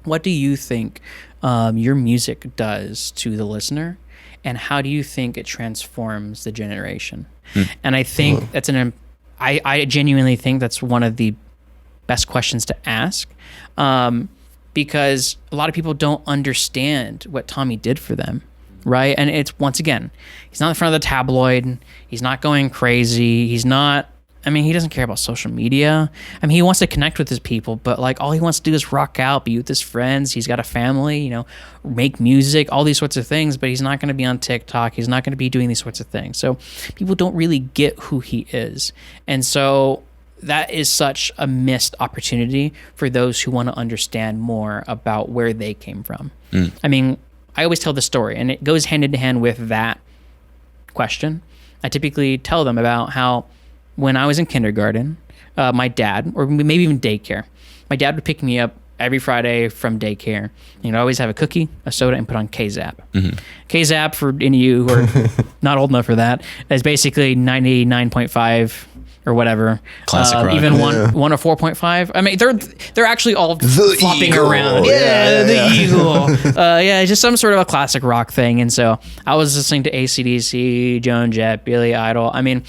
Speaker 3: what do you think your music does to the listener? And how do you think it transforms the generation? And I think that's I genuinely think that's one of the best questions to ask, because a lot of people don't understand what Thommy did for them, right? And it's, once again, he's not in front of the tabloid. He's not going crazy. He doesn't care about social media. I mean, he wants to connect with his people, but like all he wants to do is rock out, be with his friends. He's got a family, make music, all these sorts of things, but he's not going to be on TikTok. He's not going to be doing these sorts of things. So people don't really get who he is. And so that is such a missed opportunity for those who want to understand more about where they came from. I mean, I always tell the story, and it goes hand in hand with that question. I typically tell them about how when I was in kindergarten, my dad, or maybe even daycare, my dad would pick me up every Friday from daycare. I'd always have a cookie, a soda, and put on K-Zap. K-Zap, for any of you who are not old enough for that, is basically 99.5 or whatever.
Speaker 1: Classic rock.
Speaker 3: Even 104.5. I mean, they're actually all flopping around. The Eagle. It's just some sort of a classic rock thing. And so I was listening to AC/DC, Joan, Jett, Billy Idol. I mean,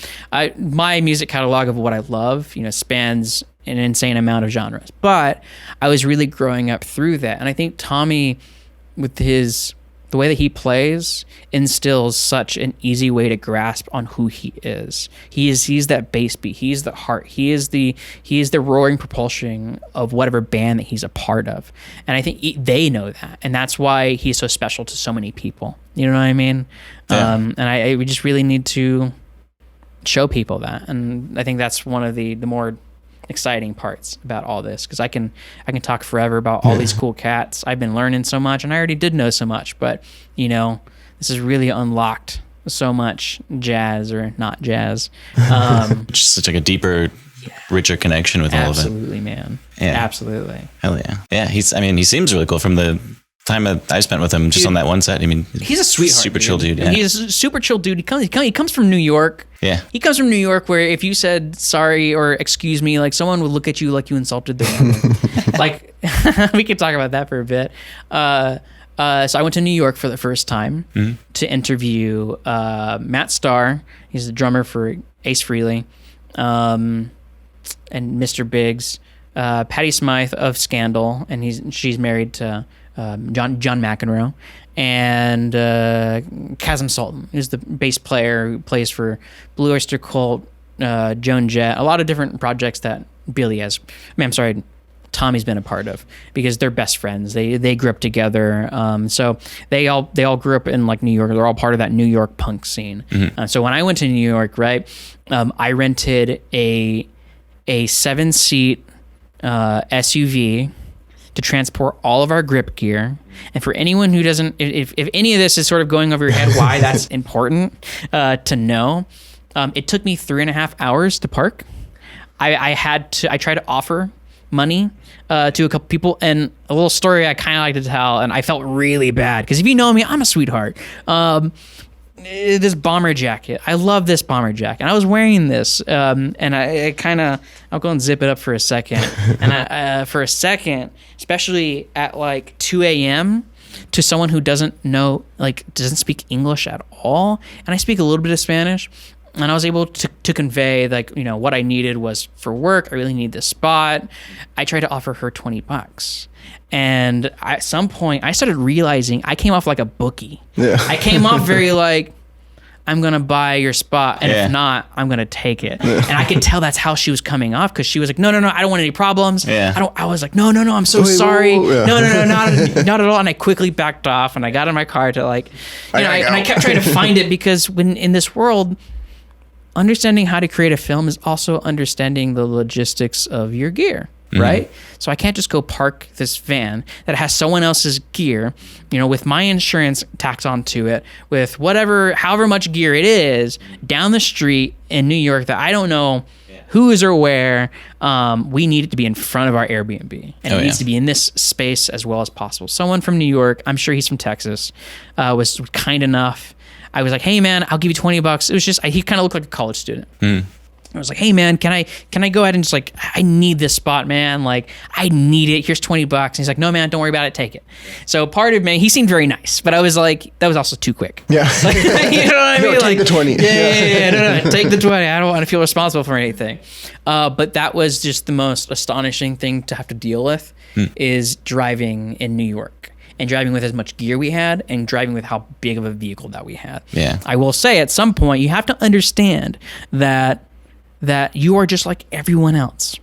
Speaker 3: my music catalog of what I love, spans an insane amount of genres. But I was really growing up through that. And I think Thommy, with the way that he plays, instills such an easy way to grasp on who he is. He's that bass beat. He's the heart. He is the roaring propulsion of whatever band that he's a part of. And I think they know that, and that's why he's so special to so many people. You know what I mean? Yeah. And we just really need to show people that. And I think that's one of the more exciting parts about all this, because I can talk forever about all these cool cats. I've been learning so much, and I already did know so much, but this has really unlocked so much jazz, or not jazz.
Speaker 1: Just such like a deeper, richer connection with all of it.
Speaker 3: Absolutely, man. Yeah. Absolutely.
Speaker 1: Hell yeah. Yeah, he seems really cool from the time I spent with him just on that one set. I mean,
Speaker 3: he's a sweetheart,
Speaker 1: super chill dude. Yeah.
Speaker 3: He's a super chill dude. He comes from New York.
Speaker 1: Yeah.
Speaker 3: He comes from New York, where if you said sorry or excuse me, like, someone would look at you like you insulted them. Like, we could talk about that for a bit. So I went to New York for the first time to interview Matt Starr. He's the drummer for Ace Frehley, and Mr. Biggs, Patty Smythe of Scandal, and she's married to John McEnroe, and Kazim Sultan, who's the bass player who plays for Blue Oyster Cult, Joan, Jett, a lot of different projects that Tommy's been a part of, because they're best friends. They grew up together. So they all grew up in like New York. They're all part of that New York punk scene. So when I went to New York, right, I rented a 7-seat SUV to transport all of our grip gear. And for anyone who doesn't, if any of this is sort of going over your head, why that's important to know, it took me 3.5 hours to park. I tried to offer money to a couple people, and a little story I kind of like to tell, and I felt really bad, because if you know me, I'm a sweetheart. This bomber jacket, I love this bomber jacket, and I was wearing this, and I'll go and zip it up for a second, and for a second, especially at like 2 a.m. to someone who doesn't speak English at all, and I speak a little bit of Spanish, and I was able to convey, like, what I needed was for work. I really need this spot. I tried to offer her $20. And at some point, I started realizing I came off like a bookie. Yeah. I came off very like, I'm going to buy your spot. And if not, I'm going to take it. Yeah. And I could tell that's how she was coming off, because she was like, no, I don't want any problems. Yeah. I was like, no, I'm so sorry. Yeah. No, not at all. And I quickly backed off, and I got in my car to and I kept trying to find it, because when in this world, understanding how to create a film is also understanding the logistics of your gear, right? So I can't just go park this van that has someone else's gear, with my insurance tacked onto it, with however much gear it is, down the street in New York that I don't know who is or where. We need it to be in front of our Airbnb, and it needs to be in this space as well as possible. Someone from New York, I'm sure he's from Texas, was kind enough. I was like, hey man, I'll give you $20. It was just, he kind of looked like a college student. I was like, hey man, can I go ahead and just I need this spot, man. Like, I need it. Here's $20. And he's like, no man, don't worry about it. Take it. So part of me, he seemed very nice, but I was like, that was also too quick. Yeah. You know what I mean?
Speaker 2: Take the 20.
Speaker 3: Yeah. No, take the 20. I don't want to feel responsible for anything. But that was just the most astonishing thing to have to deal with, is driving in New York. And driving with as much gear we had, and driving with how big of a vehicle that we had. Yeah. I will say, at some point, you have to understand that you are just like everyone else.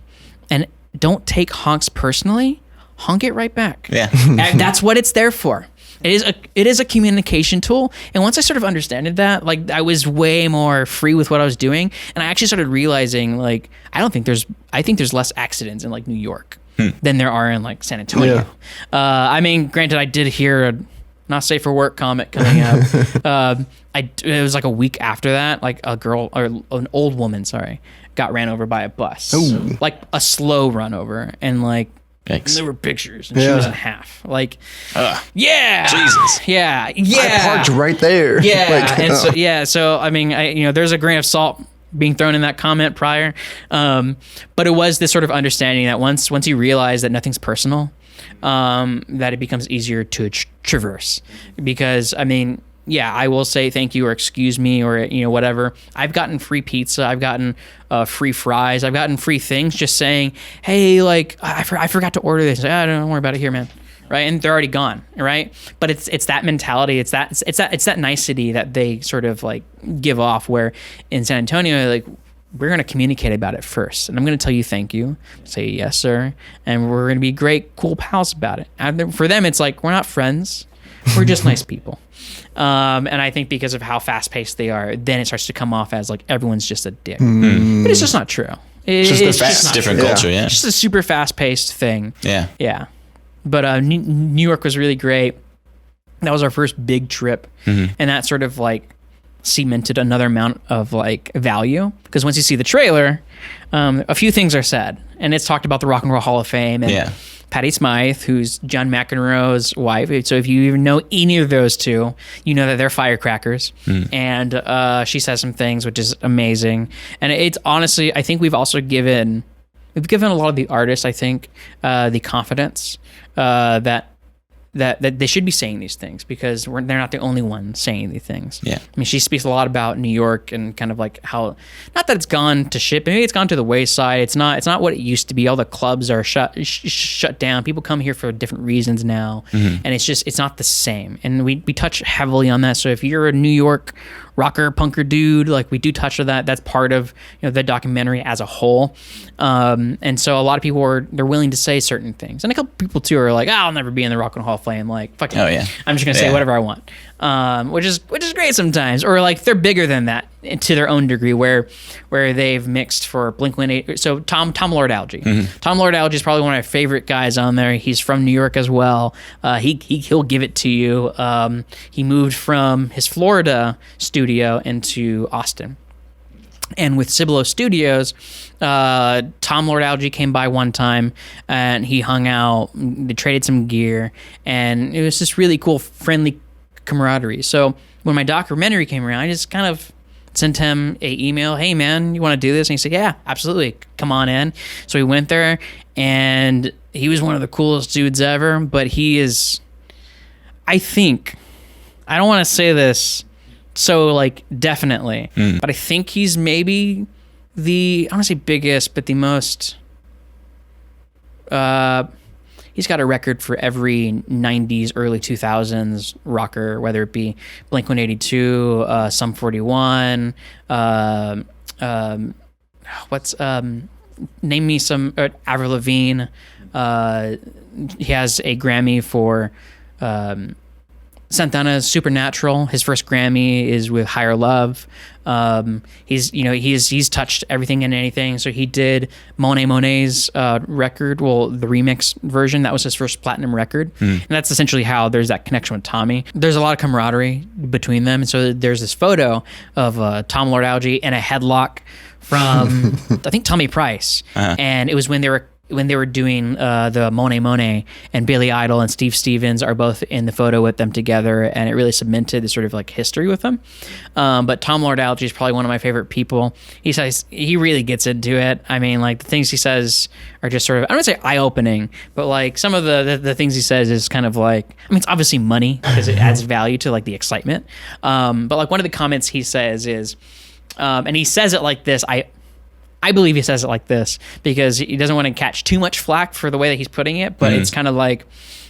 Speaker 3: And don't take honks personally. Honk it right back. Yeah. And that's what it's there for. It is a communication tool. And once I sort of understood that, like, I was way more free with what I was doing. And I actually started realizing, like, I think there's less accidents in like New York than there are in like San Antonio. Yeah. I mean, granted, I did hear a not safe for work comment coming up. It was like a week after that, like a girl, or an old woman, got ran over by a bus. Ooh. Like a slow run over, and like, and there were pictures, and she was in half. Like, Jesus, yeah.
Speaker 2: I parked right there.
Speaker 3: Yeah, so I mean, there's a grain of salt being thrown in that comment prior, but it was this sort of understanding that once you realize that nothing's personal, that it becomes easier to traverse. Because I mean, yeah, I will say thank you or excuse me or, whatever. I've gotten free pizza. I've gotten free fries. I've gotten free things just saying, hey, like, I forgot to order this. Don't worry about it here, man. Right. And they're already gone. Right. But it's that mentality. It's that nicety that they sort of like give off, where in San Antonio, like, we're going to communicate about it first. And I'm going to tell you thank you. Say yes, sir. And we're going to be great, cool pals about it. And for them, it's like, we're not friends. We're just nice people. And I think because of how fast-paced they are, then it starts to come off as like everyone's just a dick. But it's just not true. It's
Speaker 1: just different culture, yeah.
Speaker 3: It's just a super fast-paced thing.
Speaker 1: Yeah.
Speaker 3: Yeah. But New York was really great. That was our first big trip. And that sort of like cemented another amount of like value. Because once you see the trailer, a few things are said. And it's talked about the Rock and Roll Hall of Fame. And Patti Smythe, who's John McEnroe's wife. So if you even know any of those two, you know that they're firecrackers. And she says some things, which is amazing. And it's honestly, I think we've given a lot of the artists, I think, the confidence that they should be saying these things, because they're not the only ones saying these things. Yeah. I mean, she speaks a lot about New York and kind of like how, not that it's gone to shit, but maybe it's gone to the wayside. It's not what it used to be. All the clubs are shut down. People come here for different reasons now. And it's not the same. And we touch heavily on that. So if you're a New York rocker, punker dude, like, we do touch on that. That's part of the documentary as a whole. And so a lot of people they're willing to say certain things, and a couple people too are like, I'll never be in the Rock and Roll Hall of Fame. Like, fuck it. Oh yeah, I'm just gonna say whatever I want. Which is great sometimes, or like they're bigger than that to their own degree, where they've mixed for Blink-182. So Tom Lord Alge. Tom Lord Alge is probably one of my favorite guys on there. He's from New York as well. He'll give it to you. He moved from his Florida studio into Austin. And with Cibolo Studios, Tom Lord Alge came by one time and he hung out. They traded some gear, and it was just really cool, friendly camaraderie. So when my documentary came around, I just kind of sent him an email. Hey man, you want to do this? And he said, yeah, absolutely. Come on in. So we went there, and he was one of the coolest dudes ever. But he is, I think, I don't want to say this so like definitely, but I think he's maybe the, I don't want to say biggest, but the most, he's got a record for every 90s, early 2000s rocker, whether it be Blink-182, Sum 41, name me some, Avril Lavigne. He has a Grammy for Santana's Supernatural. His first Grammy is with Higher Love. He's touched everything and anything. So he did Monet's record, well, the remix version. That was his first platinum record. And that's essentially how there's that connection with Tommy. There's a lot of camaraderie between them. And so there's this photo of Tom Lord Alge in a headlock from, I think, Thommy Price. And it was when they were doing the Monet, and Billy Idol and Steve Stevens are both in the photo with them together, and it really cemented this sort of like history with them. But Tom Lord Alge is probably one of my favorite people. He says he really gets into it. I mean, like, the things he says are just sort of, I don't want to say eye-opening, but like some of the things he says is kind of like, I mean, it's obviously money because it adds value to like the excitement. But like one of the comments he says is, and he says it like this, I believe he says it like this because he doesn't want to catch too much flack for the way that he's putting it, but it's kind of like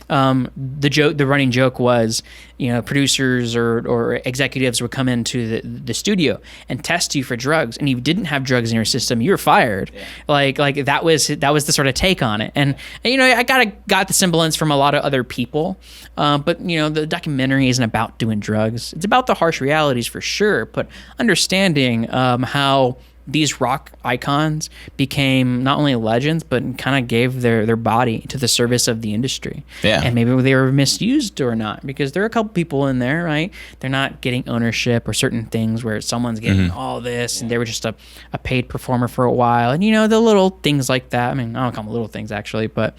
Speaker 3: the running joke was, producers or executives would come into the studio and test you for drugs, and you didn't have drugs in your system, you were fired. Yeah. Like that was the sort of take on it. And I got the semblance from a lot of other people, but the documentary isn't about doing drugs. It's about the harsh realities for sure, but understanding how these rock icons became not only legends, but kind of gave their body to the service of the industry. Yeah. And maybe they were misused or not, because there are a couple people in there, right? They're not getting ownership or certain things where someone's getting all this, and they were just a paid performer for a while. And, the little things like that. I mean, I don't call them little things actually, but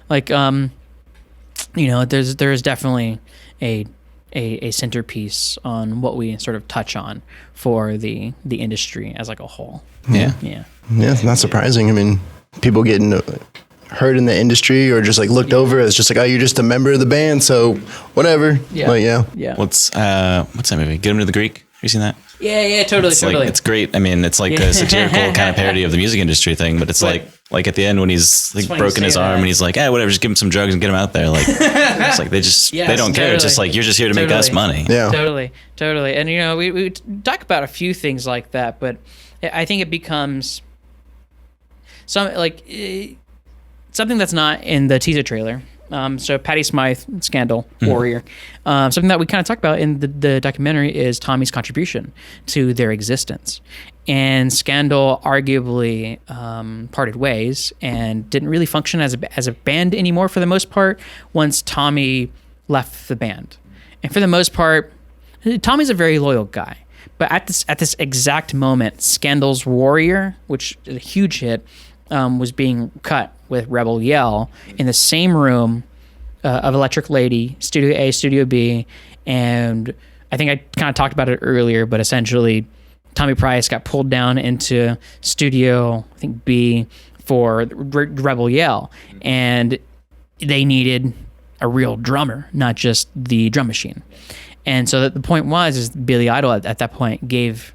Speaker 3: like, there's definitely a centerpiece on what we sort of touch on for the industry as like a whole.
Speaker 2: Yeah. It's not surprising. I mean, people get into heard in the industry or just like looked over as just like, oh, you're just a member of the band, so whatever.
Speaker 3: Yeah.
Speaker 2: Like,
Speaker 3: Yeah.
Speaker 1: What's that movie? Get Him to the Greek. Have you seen that?
Speaker 3: Yeah, totally.
Speaker 1: Like, it's great. I mean, it's like a satirical kind of parody of the music industry thing, but it's like at the end when he's like broken his arm and he's like, whatever, just give him some drugs and get him out there. Like, it's like they don't care. It's just like, you're just here to make us money.
Speaker 2: Yeah.
Speaker 3: Totally. And, we talk about a few things like that, but I think it becomes something that's not in the teaser trailer. So Patty Smyth, Scandal, Warrior. Something that we kind of talked about in the documentary is Tommy's contribution to their existence. And Scandal arguably parted ways and didn't really function as a band anymore for the most part once Tommy left the band. And for the most part, Tommy's a very loyal guy. But at this exact moment, Scandal's Warrior, which is a huge hit, was being cut with Rebel Yell in the same room of Electric Lady, Studio A, Studio B, and I think I kind of talked about it earlier, but essentially Thommy Price got pulled down into Studio, I think B, for Rebel Yell, and they needed a real drummer, not just the drum machine. And so the point is Billy Idol at that point gave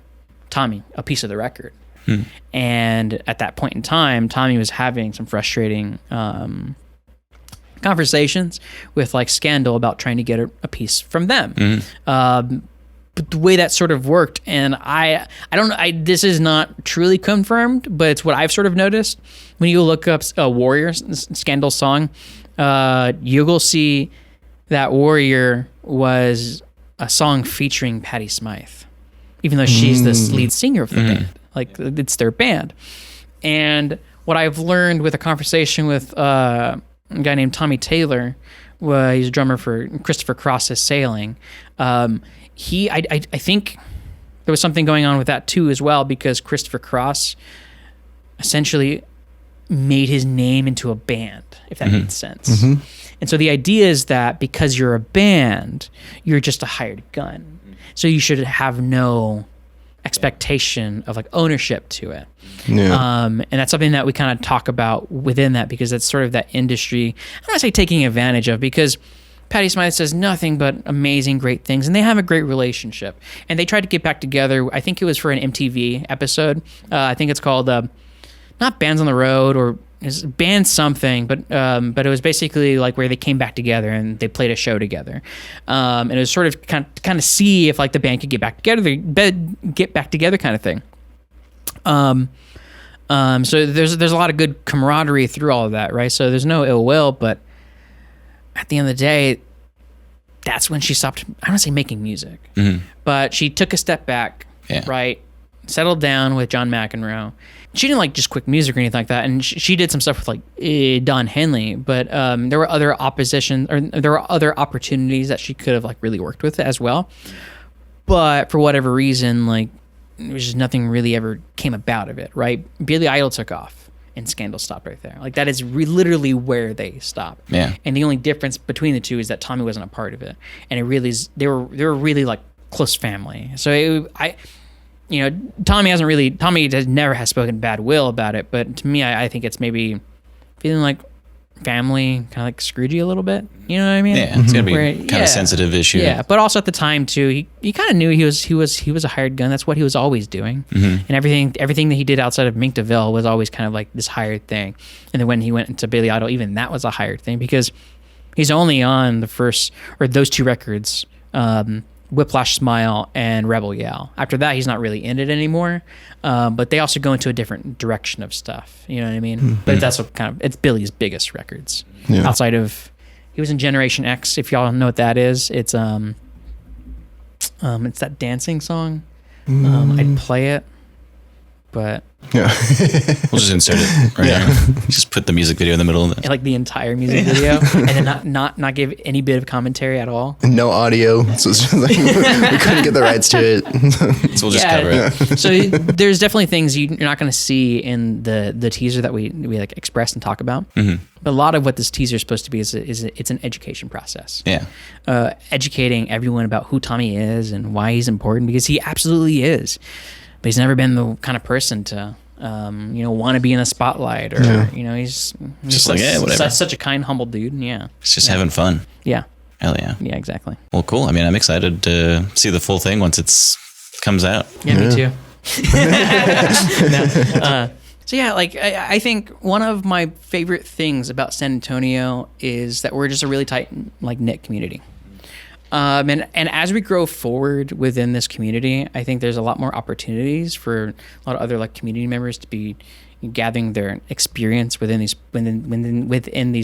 Speaker 3: Tommy a piece of the record. And at that point in time, Tommy was having some frustrating conversations with like Scandal about trying to get a piece from them. But the way that sort of worked, and I don't know, this is not truly confirmed, but it's what I've sort of noticed. When you look up Warrior, Scandal song, you will see that Warrior was a song featuring Patty Smyth, even though she's the lead singer of the band. Like, it's their band. And what I've learned with a conversation with a guy named Tommy Taylor, he's a drummer for Christopher Cross's Sailing. I think there was something going on with that too as well, because Christopher Cross essentially made his name into a band, if that makes sense. And so the idea is that because you're a band, you're just a hired gun. So you should have no expectation of like ownership to it. And that's something that we kind of talk about within that, because it's sort of that industry, I don't want to say taking advantage of, because Patty Smyth says nothing but amazing, great things, and they have a great relationship. And they tried to get back together. I think it was for an MTV episode. I think it's called not Bands on the Road, or Band something, but it was basically like where they came back together and they played a show together. And it was sort of kind of see if like the band could get back together kind of thing. So there's a lot of good camaraderie through all of that, right? So there's no ill will, but at the end of the day, that's when she stopped, I don't want to say making music, but she took a step back, right? Settled down with John McEnroe. She didn't like just quit music or anything like that, and she did some stuff with like Don Henley, but there were other opportunities that she could have like really worked with as well. But for whatever reason, like there was just nothing really ever came about of it, right? Billy Idol took off, and Scandal stopped right there. Like that is literally where they stopped. Yeah. And the only difference between the two is that Tommy wasn't a part of it, and it really is, they were really like close family. So Tommy never has spoken bad will about it, but to me, I think it's maybe feeling like family kind of like screwed you a little bit. You know what I mean?
Speaker 1: Yeah, it's gonna be kind of sensitive issue.
Speaker 3: Yeah, but also at the time too, he kind of knew he was a hired gun. That's what he was always doing, and everything that he did outside of Mink DeVille was always kind of like this hired thing. And then when he went into Billy Idol, even that was a hired thing, because he's only on the first or those two records. Whiplash Smile and Rebel Yell. After that, he's not really in it anymore. But they also go into a different direction of stuff. You know what I mean? But that's it's Billy's biggest records. Yeah. Outside of, he was in Generation X. If y'all know what that is, it's that dancing song. I'd play it, but
Speaker 1: we'll just insert it right now. Just put the music video in the middle of it.
Speaker 3: Like the entire music video, and then not give any bit of commentary at all.
Speaker 2: No audio. So it's just like, we couldn't get the rights to it.
Speaker 1: So we'll just cover it.
Speaker 3: So there's definitely things you're not going to see in the teaser that we like express and talk about. But a lot of what this teaser is supposed to be is it's an education process. Yeah. Educating everyone about who Tommy is and why he's important, because he absolutely is. But he's never been the kind of person to want to be in the spotlight, or he's
Speaker 1: just like, whatever.
Speaker 3: Such a kind, humble dude. Yeah,
Speaker 1: it's just having fun.
Speaker 3: Yeah,
Speaker 1: hell yeah.
Speaker 3: Yeah, exactly.
Speaker 1: Well, cool. I mean, I'm excited to see the full thing once it's comes out.
Speaker 3: Yeah, me too. So yeah, like I think one of my favorite things about San Antonio is that we're just a really tight, like, knit community. And as we grow forward within this community, I think there's a lot more opportunities for a lot of other, like, community members to be gathering their experience within these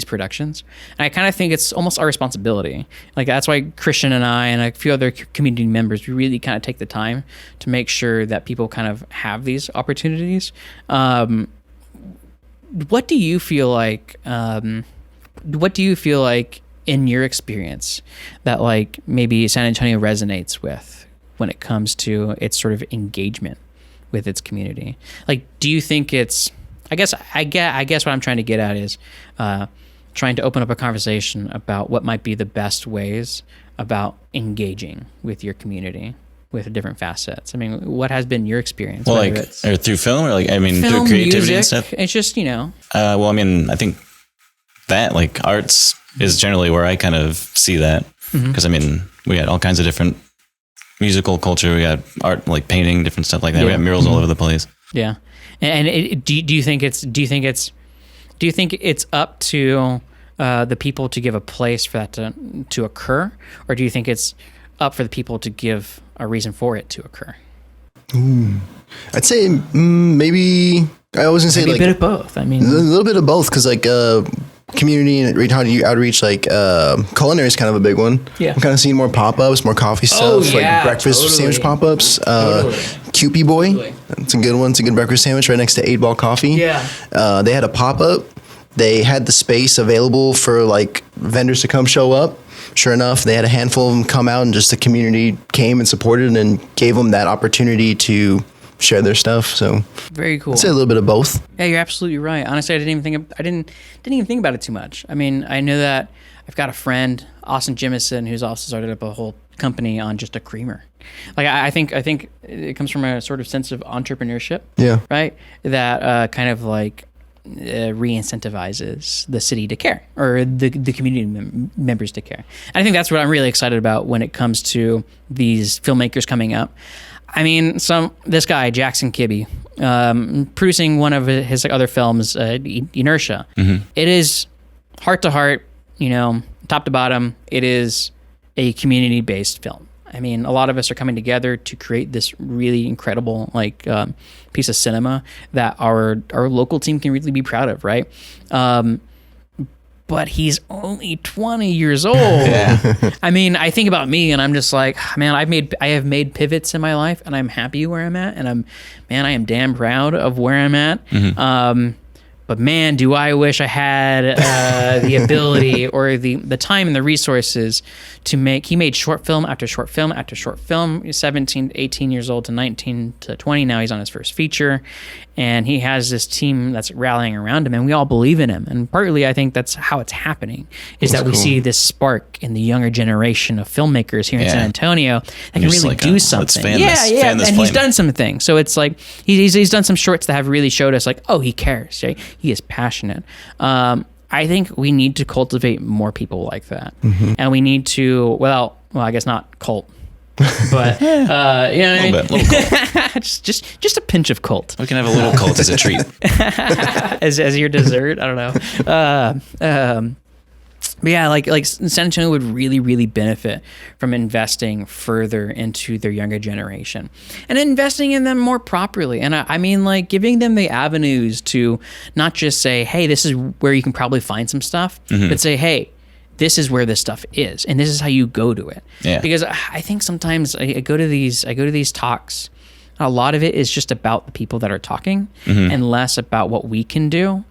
Speaker 3: productions. And I kind of think it's almost our responsibility. Like, that's why Christian and I and a few other community members, we really kind of take the time to make sure that people kind of have these opportunities. What do you feel like? In your experience that, like, maybe San Antonio resonates with when it comes to its sort of engagement with its community? Like, do you think it's, I guess what I'm trying to get at is trying to open up a conversation about what might be the best ways about engaging with your community with different facets. I mean, what has been your experience?
Speaker 1: Well, like, or through film, or, like, I mean,
Speaker 3: film,
Speaker 1: through creativity
Speaker 3: music,
Speaker 1: and stuff?
Speaker 3: It's just,
Speaker 1: well, I mean, I think that, like, arts is generally where I kind of see that, because I mean, we got all kinds of different musical culture. We got art, like painting, different stuff like that. We got murals all over the place.
Speaker 3: Yeah, and do you think it's up to the people to give a place for that to occur, or do you think it's up for the people to give a reason for it to occur?
Speaker 2: I'd say maybe. I was gonna say,
Speaker 3: maybe
Speaker 2: like,
Speaker 3: a bit of both. I mean,
Speaker 2: a little bit of both, because, like, community and outreach, like, culinary is kind of a big one.
Speaker 3: Yeah,
Speaker 2: I'm kind of seeing more pop-ups, more coffee stuff, like breakfast sandwich pop-ups. Cupie Boy, that's a good one. It's a good breakfast sandwich right next to 8 Ball Coffee.
Speaker 3: Yeah,
Speaker 2: they had a pop-up. They had the space available for, like, vendors to come show up. Sure enough, they had a handful of them come out, and just the community came and supported and gave them that opportunity to share their stuff. So
Speaker 3: very cool.
Speaker 2: I'd say a little bit of both.
Speaker 3: Yeah, you're absolutely right. Honestly, I didn't even think about it too much. I mean, I know that I've got a friend, Austin Jimison, who's also started up a whole company on just a creamer. Like, I think it comes from a sort of sense of entrepreneurship.
Speaker 2: Yeah.
Speaker 3: Right. That kind of, like, re-incentivizes the city to care, or the community members to care. And I think that's what I'm really excited about when it comes to these filmmakers coming up. I mean, this guy, Jackson Kibbe, producing one of his other films, Inertia. It is heart to heart, top to bottom. It is a community-based film. I mean, a lot of us are coming together to create this really incredible, like, piece of cinema that our local team can really be proud of, right? But he's only 20 years old. Yeah. I mean, I think about me and I'm just like, man, I have made pivots in my life, and I'm happy where I'm at, and I am damn proud of where I'm at. But man, do I wish I had the ability or the time and the resources to make. He made short film after short film after short film. He's 17, 18 years old to 19 to 20. Now he's on his first feature. And he has this team that's rallying around him, and we all believe in him. And partly, I think that's how it's happening, is that we see this spark in the younger generation of filmmakers here in San Antonio that can really, like, do something.
Speaker 1: Fan this
Speaker 3: and
Speaker 1: flame.
Speaker 3: He's done some things. So it's like he's done some shorts that have really showed us, like, oh, he cares. Right? He is passionate. I think we need to cultivate more people like that, and we need to. Well, I guess not cult. But you know what I mean?
Speaker 1: Little cult.
Speaker 3: just a pinch of cult.
Speaker 1: We can have a little cult as a treat.
Speaker 3: as your dessert. I don't know. But yeah, like San Antonio would really, really benefit from investing further into their younger generation and investing in them more properly. And I mean, like, giving them the avenues to not just say, hey, this is where you can probably find some stuff, but say, hey, this is where this stuff is, and this is how you go to it. Yeah. Because I think sometimes I go to these talks. A lot of it is just about the people that are talking and less about what we can do.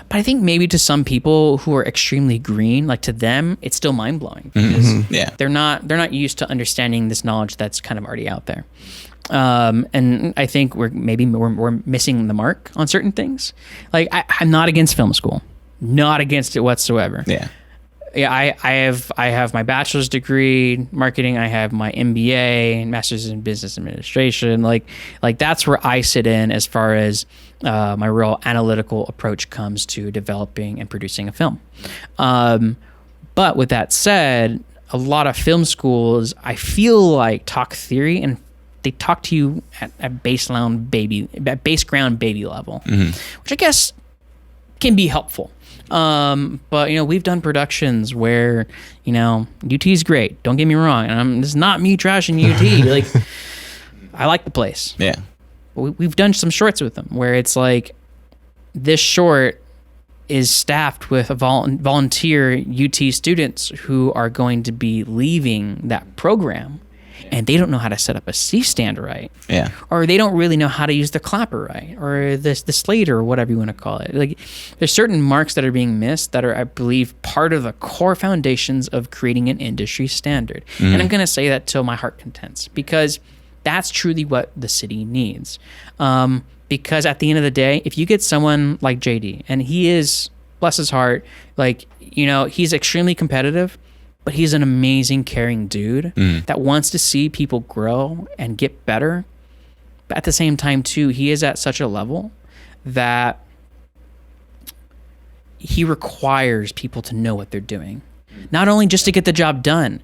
Speaker 3: But I think maybe to some people who are extremely green, like, to them, it's still mind blowing because they're not used to understanding this knowledge that's kind of already out there. And I think we're missing the mark on certain things. Like, I'm not against film school, not against it whatsoever.
Speaker 1: Yeah.
Speaker 3: Yeah, I have my bachelor's degree in marketing. I have my MBA and master's in business administration. Like that's where I sit in as far as my real analytical approach comes to developing and producing a film. But with that said, a lot of film schools, I feel like, talk theory, and they talk to you at base ground baby level, which I guess can be helpful. But we've done productions where, UT is great. Don't get me wrong. And this is not me trashing UT. Like, I like the place.
Speaker 1: Yeah.
Speaker 3: But we've done some shorts with them where it's like, this short is staffed with volunteer UT students who are going to be leaving that program, and they don't know how to set up a C-stand right.
Speaker 1: Yeah.
Speaker 3: Or they don't really know how to use the clapper right, or the slater, or whatever you want to call it. Like, there's certain marks that are being missed that are, I believe, part of the core foundations of creating an industry standard. And I'm going to say that till my heart contents, because that's truly what the city needs. Because at the end of the day, if you get someone like JD, and he is, bless his heart, he's extremely competitive, but he's an amazing, caring dude that wants to see people grow and get better. But at the same time, too, he is at such a level that he requires people to know what they're doing. Not only just to get the job done,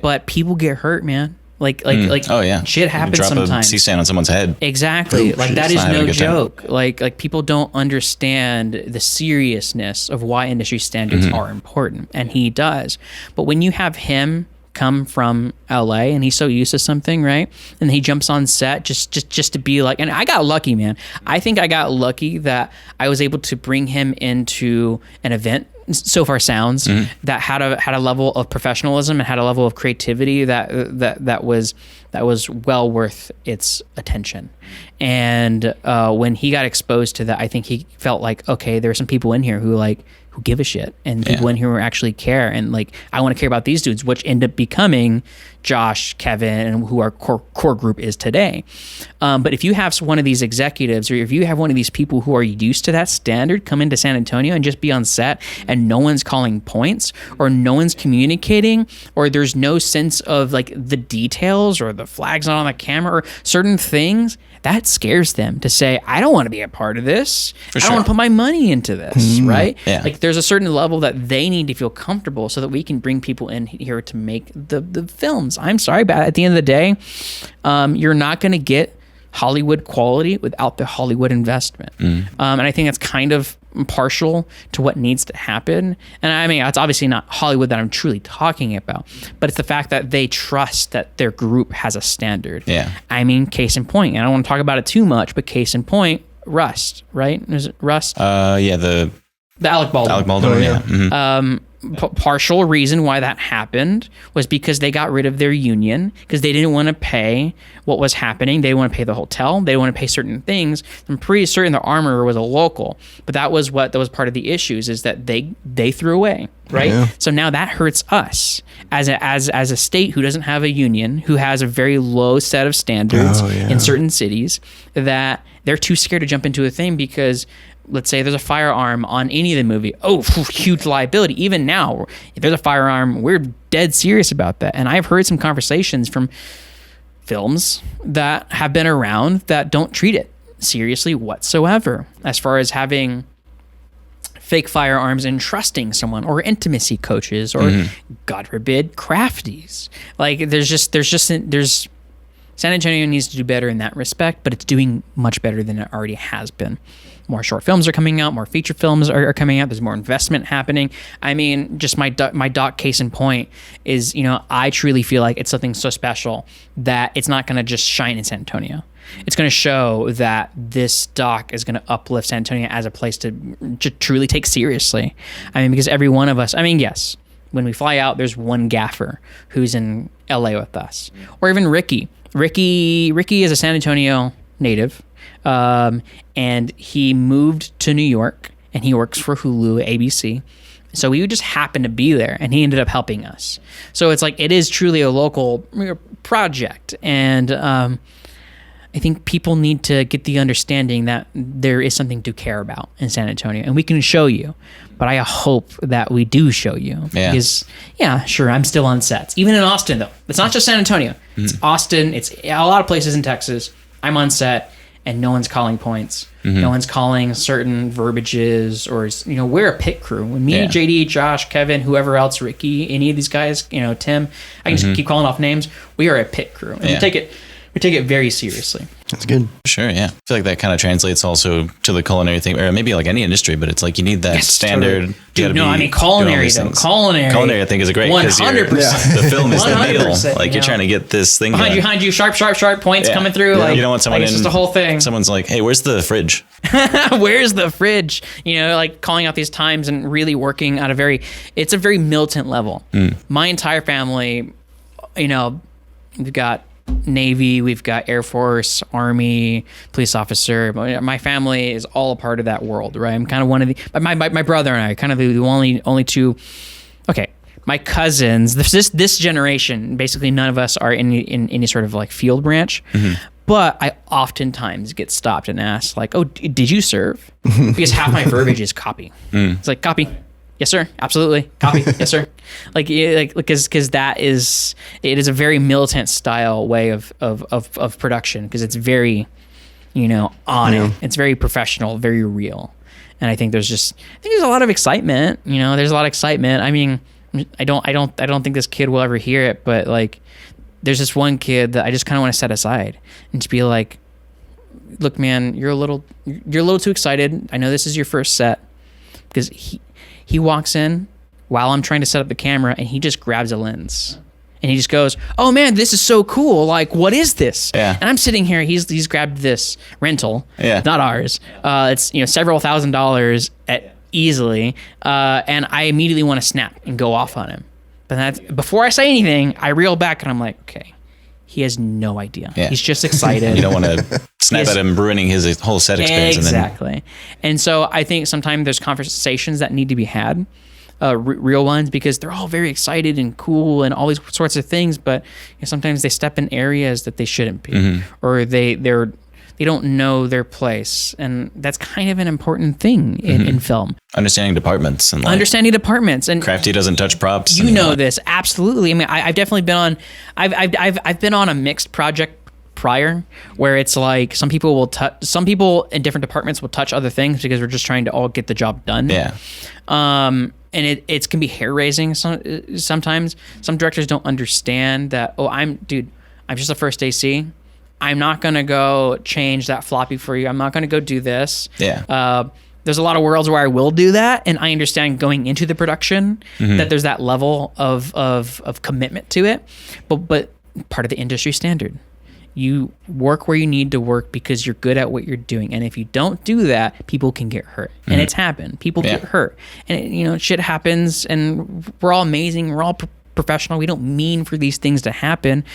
Speaker 3: but people get hurt, man. Like,
Speaker 1: oh yeah,
Speaker 3: shit happens
Speaker 1: drop
Speaker 3: sometimes.
Speaker 1: A C-stand on someone's head.
Speaker 3: Exactly.
Speaker 1: Ooh,
Speaker 3: like, that
Speaker 1: it's
Speaker 3: is
Speaker 1: not
Speaker 3: no
Speaker 1: a good
Speaker 3: joke. Like people don't understand the seriousness of why industry standards are important, and he does. But when you have him come from LA and he's so used to something, right? And he jumps on set just to be like, and I got lucky, man. I think I got lucky that I was able to bring him into an event, So Far Sounds, that had a level of professionalism and had a level of creativity that was well worth its attention. And when he got exposed to that, I think he felt like, okay, there are some people in here who give a shit, and people in here who actually care, and like, I want to care about these dudes, which end up becoming Josh, Kevin, and who our core group is today. But if you have one of these executives, or if you have one of these people who are used to that standard come into San Antonio and just be on set, and no one's calling points, or no one's communicating, or there's no sense of like the details, or the flag's not on the camera, or certain things, that scares them to say, I don't want to be a part of this. I don't want to put my money into this, right?
Speaker 1: Yeah.
Speaker 3: Like, there's a certain level that they need to feel comfortable so that we can bring people in here to make the films. I'm sorry, but at the end of the day, you're not going to get Hollywood quality without the Hollywood investment. And I think that's kind of partial to what needs to happen. And I mean, it's obviously not Hollywood that I'm truly talking about, but it's the fact that they trust that their group has a standard.
Speaker 1: Yeah.
Speaker 3: I mean, case in point, and I don't want to talk about it too much, but case in point, Rust, right? Is it Rust?
Speaker 1: Yeah, the
Speaker 3: Alec Baldwin.
Speaker 1: Alec Baldwin, yeah. Mm-hmm.
Speaker 3: Partial reason why that happened was because they got rid of their union, because they didn't want to pay what was happening. They didn't want to pay the hotel. They didn't want to pay certain things. I'm pretty certain the armorer was a local, but that was part of the issues, is that they threw away, right? Yeah. So now that hurts us as a state who doesn't have a union, who has a very low set of standards in certain cities, that they're too scared to jump into a thing because, let's say there's a firearm on any of the movie. Oh, huge liability. Even now, if there's a firearm, we're dead serious about that. And I've heard some conversations from films that have been around that don't treat it seriously whatsoever, as far as having fake firearms and trusting someone, or intimacy coaches, or God forbid, crafties. Like, there's San Antonio needs to do better in that respect, but it's doing much better than it already has been. More short films are coming out, more feature films are coming out, there's more investment happening. I mean, just my doc case in point is, I truly feel like it's something so special that it's not going to just shine in San Antonio. It's going to show that this doc is going to uplift San Antonio as a place to truly take seriously. I mean, because every one of us, yes, when we fly out, there's one gaffer who's in LA with us. Or even Ricky. Ricky is a San Antonio native, and he moved to New York, and he works for Hulu, ABC. So we just happened to be there, and he ended up helping us. So it's like, it is truly a local project. And I think people need to get the understanding that there is something to care about in San Antonio, and we can show you. But I hope that we do show you.
Speaker 1: Yeah.
Speaker 3: Because, sure, I'm still on sets. Even in Austin, though. It's not just San Antonio. It's Austin. It's a lot of places in Texas. I'm on set, and no one's calling points. No one's calling certain verbiages, or, we're a pit crew. When me, JD, Josh, Kevin, whoever else, Ricky, any of these guys, Tim, I can just keep calling off names. We are a pit crew. And we take it very seriously.
Speaker 2: That's good.
Speaker 1: Sure, yeah. I feel like that kind of translates also to the culinary thing, or maybe like any industry, but it's like you need that standard.
Speaker 3: Dude, culinary though.
Speaker 1: Culinary I think is a great,
Speaker 3: 100%.
Speaker 1: The film is the meal. Like you're
Speaker 3: know.
Speaker 1: trying to get this thing
Speaker 3: behind you, sharp points coming through.
Speaker 1: Yeah.
Speaker 3: Like
Speaker 1: You don't want someone
Speaker 3: it's just a whole thing.
Speaker 1: Someone's like, hey, where's the fridge?
Speaker 3: Where's the fridge? Like calling out these times and really working at it's a very militant level. My entire family, we've got Navy, we've got Air Force, Army, police officer. My family is all a part of that world, right? I'm kind of one of the, my brother and I are kind of the only two. Okay, my cousins, this generation, basically none of us are in any sort of like field branch. But I oftentimes get stopped and asked like, oh, did you serve? Because half my verbiage is copy. It's like, copy. Yes, sir. Absolutely. Copy. Yes, sir. Because it is a very militant style way of production, because it's very, on it. It's very professional, very real. And I think there's a lot of excitement. There's a lot of excitement. I mean, I don't think this kid will ever hear it, but like, there's this one kid that I just kind of want to set aside and to be like, look, man, you're a little too excited. I know this is your first set, because he walks in while I'm trying to set up the camera, and he just grabs a lens and he just goes, oh man, this is so cool. Like, what is this?
Speaker 1: Yeah.
Speaker 3: And I'm sitting here, he's grabbed this rental, not ours. It's, several $1,000s easily. And I immediately want to snap and go off on him. But before I say anything, I reel back and I'm like, okay, he has no idea. Yeah. He's just excited.
Speaker 1: You don't want to snap at him, ruining his whole set experience.
Speaker 3: Exactly. And so I think sometimes there's conversations that need to be had, real ones, because they're all very excited and cool and all these sorts of things, but sometimes they step in areas that they shouldn't be, or they don't know their place, and that's kind of an important thing in film.
Speaker 1: Understanding departments and
Speaker 3: Crafty
Speaker 1: doesn't touch props.
Speaker 3: You know this absolutely. I mean, I've definitely been on. I've been on a mixed project prior, where it's like some people in different departments will touch other things because we're just trying to all get the job done.
Speaker 1: Yeah.
Speaker 3: And it can be hair raising sometimes. Some directors don't understand that. Oh, I'm just a first AC. I'm not going to go change that floppy for you. I'm not going to go do this.
Speaker 1: Yeah.
Speaker 3: There's a lot of worlds where I will do that, and I understand going into the production that there's that level of commitment to it. But part of the industry standard, you work where you need to work because you're good at what you're doing. And if you don't do that, people can get hurt. And it's happened. People get hurt. And shit happens, and we're all amazing. We're all professional. We don't mean for these things to happen,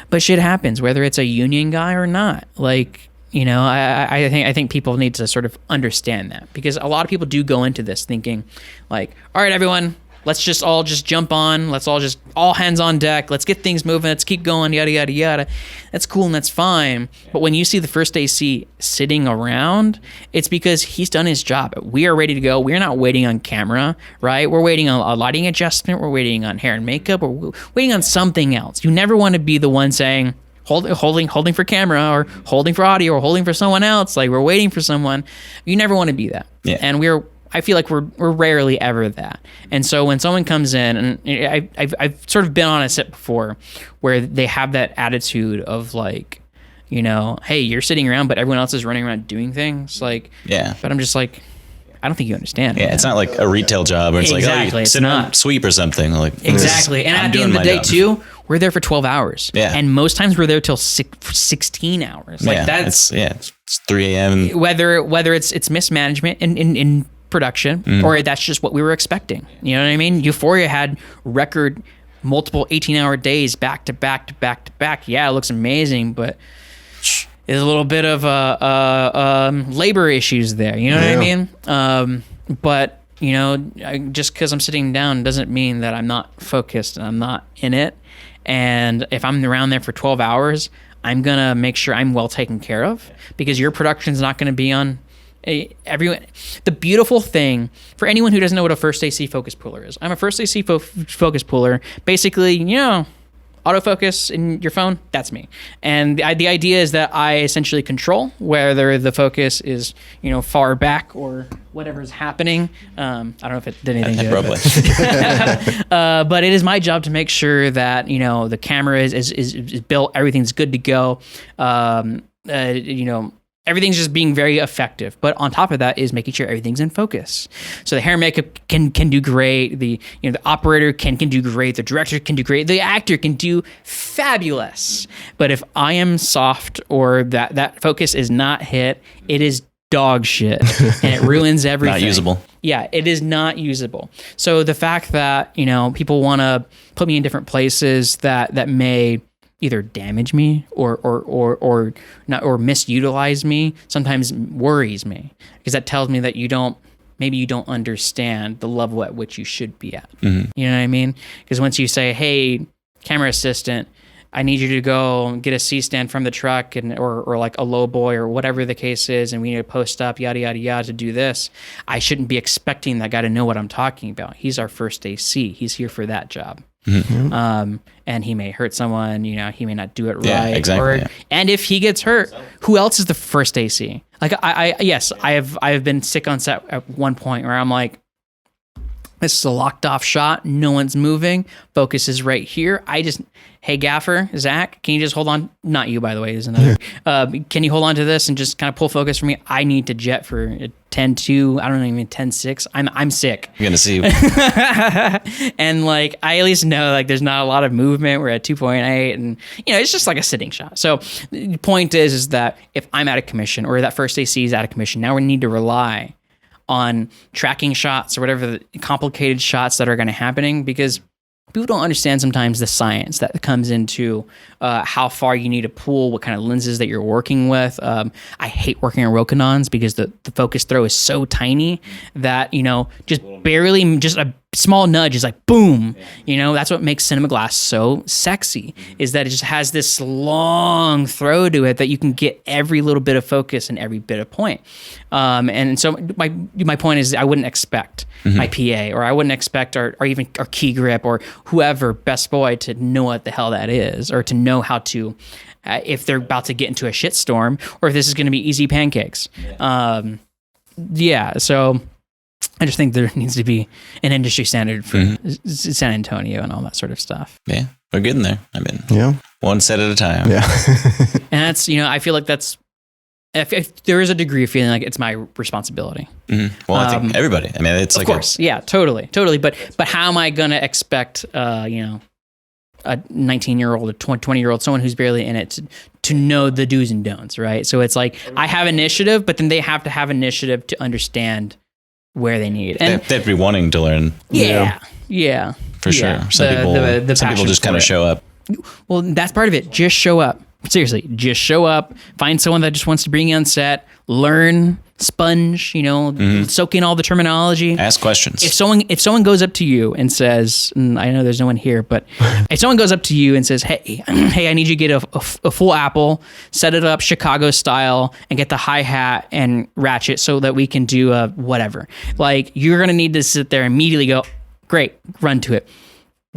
Speaker 3: but shit happens, whether it's a union guy or not. Like, I think people need to sort of understand that, because a lot of people do go into this thinking like, all right, everyone, let's just all jump on. Let's all hands on deck. Let's get things moving. Let's keep going, yada, yada, yada. That's cool and that's fine. But when you see the first AC sitting around, it's because he's done his job. We are ready to go. We're not waiting on camera, right? We're waiting on a lighting adjustment. We're waiting on hair and makeup. We're waiting on something else. You never want to be the one saying, holding for camera, or holding for audio, or holding for someone else. Like, we're waiting for someone. You never want to be that.
Speaker 1: Yeah.
Speaker 3: And I feel like we're rarely ever that. And so when someone comes in, and I've sort of been on a set before where they have that attitude of like, hey, you're sitting around, but everyone else is running around doing things. Like,
Speaker 1: yeah.
Speaker 3: But I'm just like, I don't think you understand.
Speaker 1: Yeah, it's not like a retail job where it's like, oh, you sit on sweep or something. Like,
Speaker 3: exactly. And at the end of the day, too, we're there for 12 hours.
Speaker 1: Yeah.
Speaker 3: And most times we're there till 16 hours. Like,
Speaker 1: it's 3 a.m.
Speaker 3: Whether it's mismanagement in production, or that's just what we were expecting. You know what I mean? Euphoria had record multiple 18-hour days back to back to back to back. Yeah, it looks amazing, but there's a little bit of labor issues there. You know what I mean? But just because I'm sitting down doesn't mean that I'm not focused and I'm not in it. And if I'm around there for 12 hours, I'm going to make sure I'm well taken care of, because your production's not going to be on everyone. The beautiful thing for anyone who doesn't know what a first AC focus puller is, I'm a first AC focus puller. Basically, autofocus in your phone, that's me. And the idea is that I essentially control whether the focus is, far back or whatever's happening. I don't know if it did anything good.
Speaker 1: Probably.
Speaker 3: But it is my job to make sure that, the camera is built, everything's good to go. Everything's just being very effective. But on top of that is making sure everything's in focus. So the hair and makeup can do great. The operator can do great. The director can do great. The actor can do fabulous. But if I am soft or that focus is not hit, it is dog shit, and it ruins everything.
Speaker 1: Not usable.
Speaker 3: Yeah, it is not usable. So the fact that people want to put me in different places that may either damage me or not, or misutilize me, sometimes worries me, because that tells me that you don't understand the level at which you should be at. Mm-hmm. You know what I mean? Because once you say, hey, camera assistant, I need you to go get a C-stand from the truck or like a low boy or whatever the case is, and we need to post up, yada, yada, yada, to do this. I shouldn't be expecting that guy to know what I'm talking about. He's our first AC. He's here for that job. Mm-hmm. And he may hurt someone, he may not do it right.
Speaker 1: Yeah, exactly.
Speaker 3: And if he gets hurt, who else is the first AC? Like I have been sick on set at one point where I'm like, this is a locked off shot. No one's moving. Focus is right here. Hey, gaffer, Zach, can you just hold on? Not you, by the way, is another. Can you hold on to this and just kind of pull focus for me? I need to jet for 10-2. I don't know, even 10-6. I'm sick.
Speaker 1: You're gonna see.
Speaker 3: And I at least know there's not a lot of movement. We're at 2.8, and it's just like a sitting shot. So the point is that if I'm out of commission or that first AC is out of commission, now we need to rely on tracking shots or whatever the complicated shots that are going to happening, because people don't understand sometimes the science that comes into how far you need to pull, what kind of lenses that you're working with. I hate working on Rokinons because the focus throw is so tiny that, just barely, just a small nudge is like, boom. That's what makes cinema glass so sexy, is that it just has this long throw to it that you can get every little bit of focus and every bit of point. And so my point is, I wouldn't expect my PA, or I wouldn't expect or even our key grip or whoever, best boy, to know what the hell that is, or to know how to, if they're about to get into a shitstorm, or if this is going to be easy pancakes. So I just think there needs to be an industry standard for San Antonio and all that sort of stuff.
Speaker 1: Yeah, we're getting there. One set at a time.
Speaker 2: Yeah.
Speaker 3: And that's, I feel like that's, if there is a degree of feeling like it's my responsibility.
Speaker 1: Mm-hmm. Well, I think everybody. It's
Speaker 3: of course. Yeah, totally. But how am I going to expect, a 19-year-old, a 20-year-old, someone who's barely in it to know the do's and don'ts, right? So it's like, I have initiative, but then they have to have initiative to understand where they need. And
Speaker 1: they'd be wanting to learn.
Speaker 3: Yeah.
Speaker 1: For sure. Some people just kind of show up.
Speaker 3: Well, that's part of it. Just show up. Seriously, just show up. Find someone that just wants to bring you on set. Learn, sponge. Soak in all the terminology.
Speaker 1: Ask questions.
Speaker 3: If someone goes up to you and says, and I know there's no one here, but if someone goes up to you and says, hey, I need you to get a full Apple, set it up Chicago style, and get the hi-hat and ratchet so that we can do whatever. You're gonna need to sit there and immediately go, great, run to it.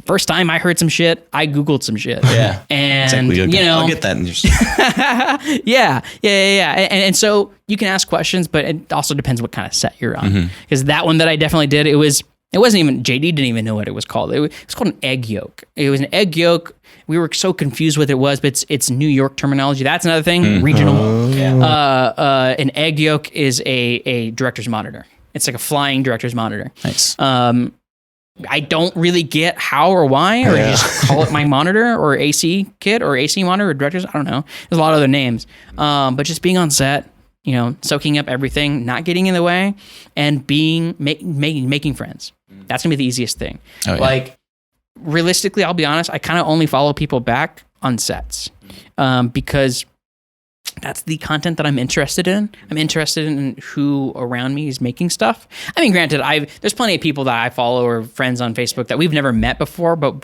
Speaker 3: First time I heard some shit, I Googled some shit.
Speaker 1: Yeah.
Speaker 3: And,
Speaker 1: I'll get that.
Speaker 3: Yeah. And so you can ask questions, but it also depends what kind of set you're on. Because that one that I definitely did, it wasn't even, JD didn't even know what it was called. It was called an egg yolk. It was an egg yolk. We were so confused with it but it's New York terminology. That's another thing, regional. An egg yolk is a director's monitor. It's like a flying director's monitor.
Speaker 1: Nice.
Speaker 3: I don't really get how or why, or just call it my monitor or AC kit or AC monitor or directors. I don't know. There's a lot of other names. But just being on set, soaking up everything, not getting in the way, and making friends. That's gonna be the easiest thing. Oh, yeah. Realistically, I'll be honest, I kind of only follow people back on sets, because that's the content that I'm interested in. I'm interested in who around me is making stuff. I mean, granted, there's plenty of people that I follow or friends on Facebook that we've never met before, but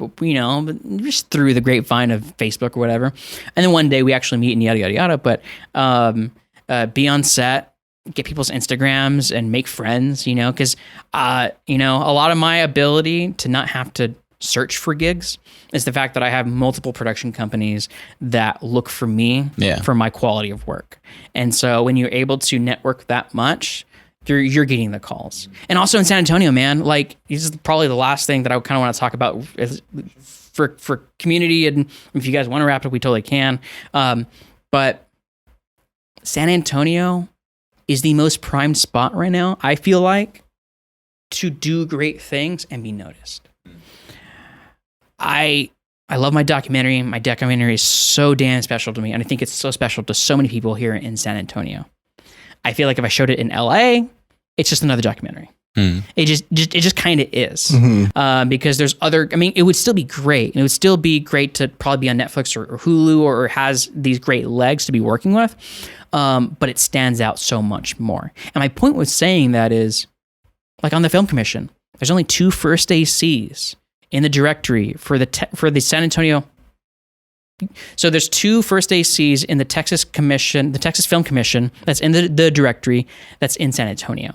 Speaker 3: just through the grapevine of Facebook or whatever. And then one day we actually meet and yada, yada, yada. But be on set, get people's Instagrams and make friends, because, a lot of my ability to not have to search for gigs is the fact that I have multiple production companies that look for me for my quality of work. And so when you're able to network that much, you're getting the calls. And also in San Antonio, man, like this is probably the last thing that I kind of want to talk about for community. And if you guys want to wrap it up, we totally can. But San Antonio is the most primed spot right now, I feel like, to do great things and be noticed. I love my documentary. My documentary is so damn special to me, and I think it's so special to so many people here in San Antonio. I feel like if I showed it in LA, it's just another documentary. It just kind of is, because there's other. I mean, it would still be great. It would still be great to probably be on Netflix or Hulu or has these great legs to be working with, but it stands out so much more. And my point with saying that is, like on the Film Commission, there's only 2 first ACs in the directory for the San Antonio. So there's 2 first ACs in the Texas Commission, the Texas Film Commission, that's in the directory that's in San Antonio.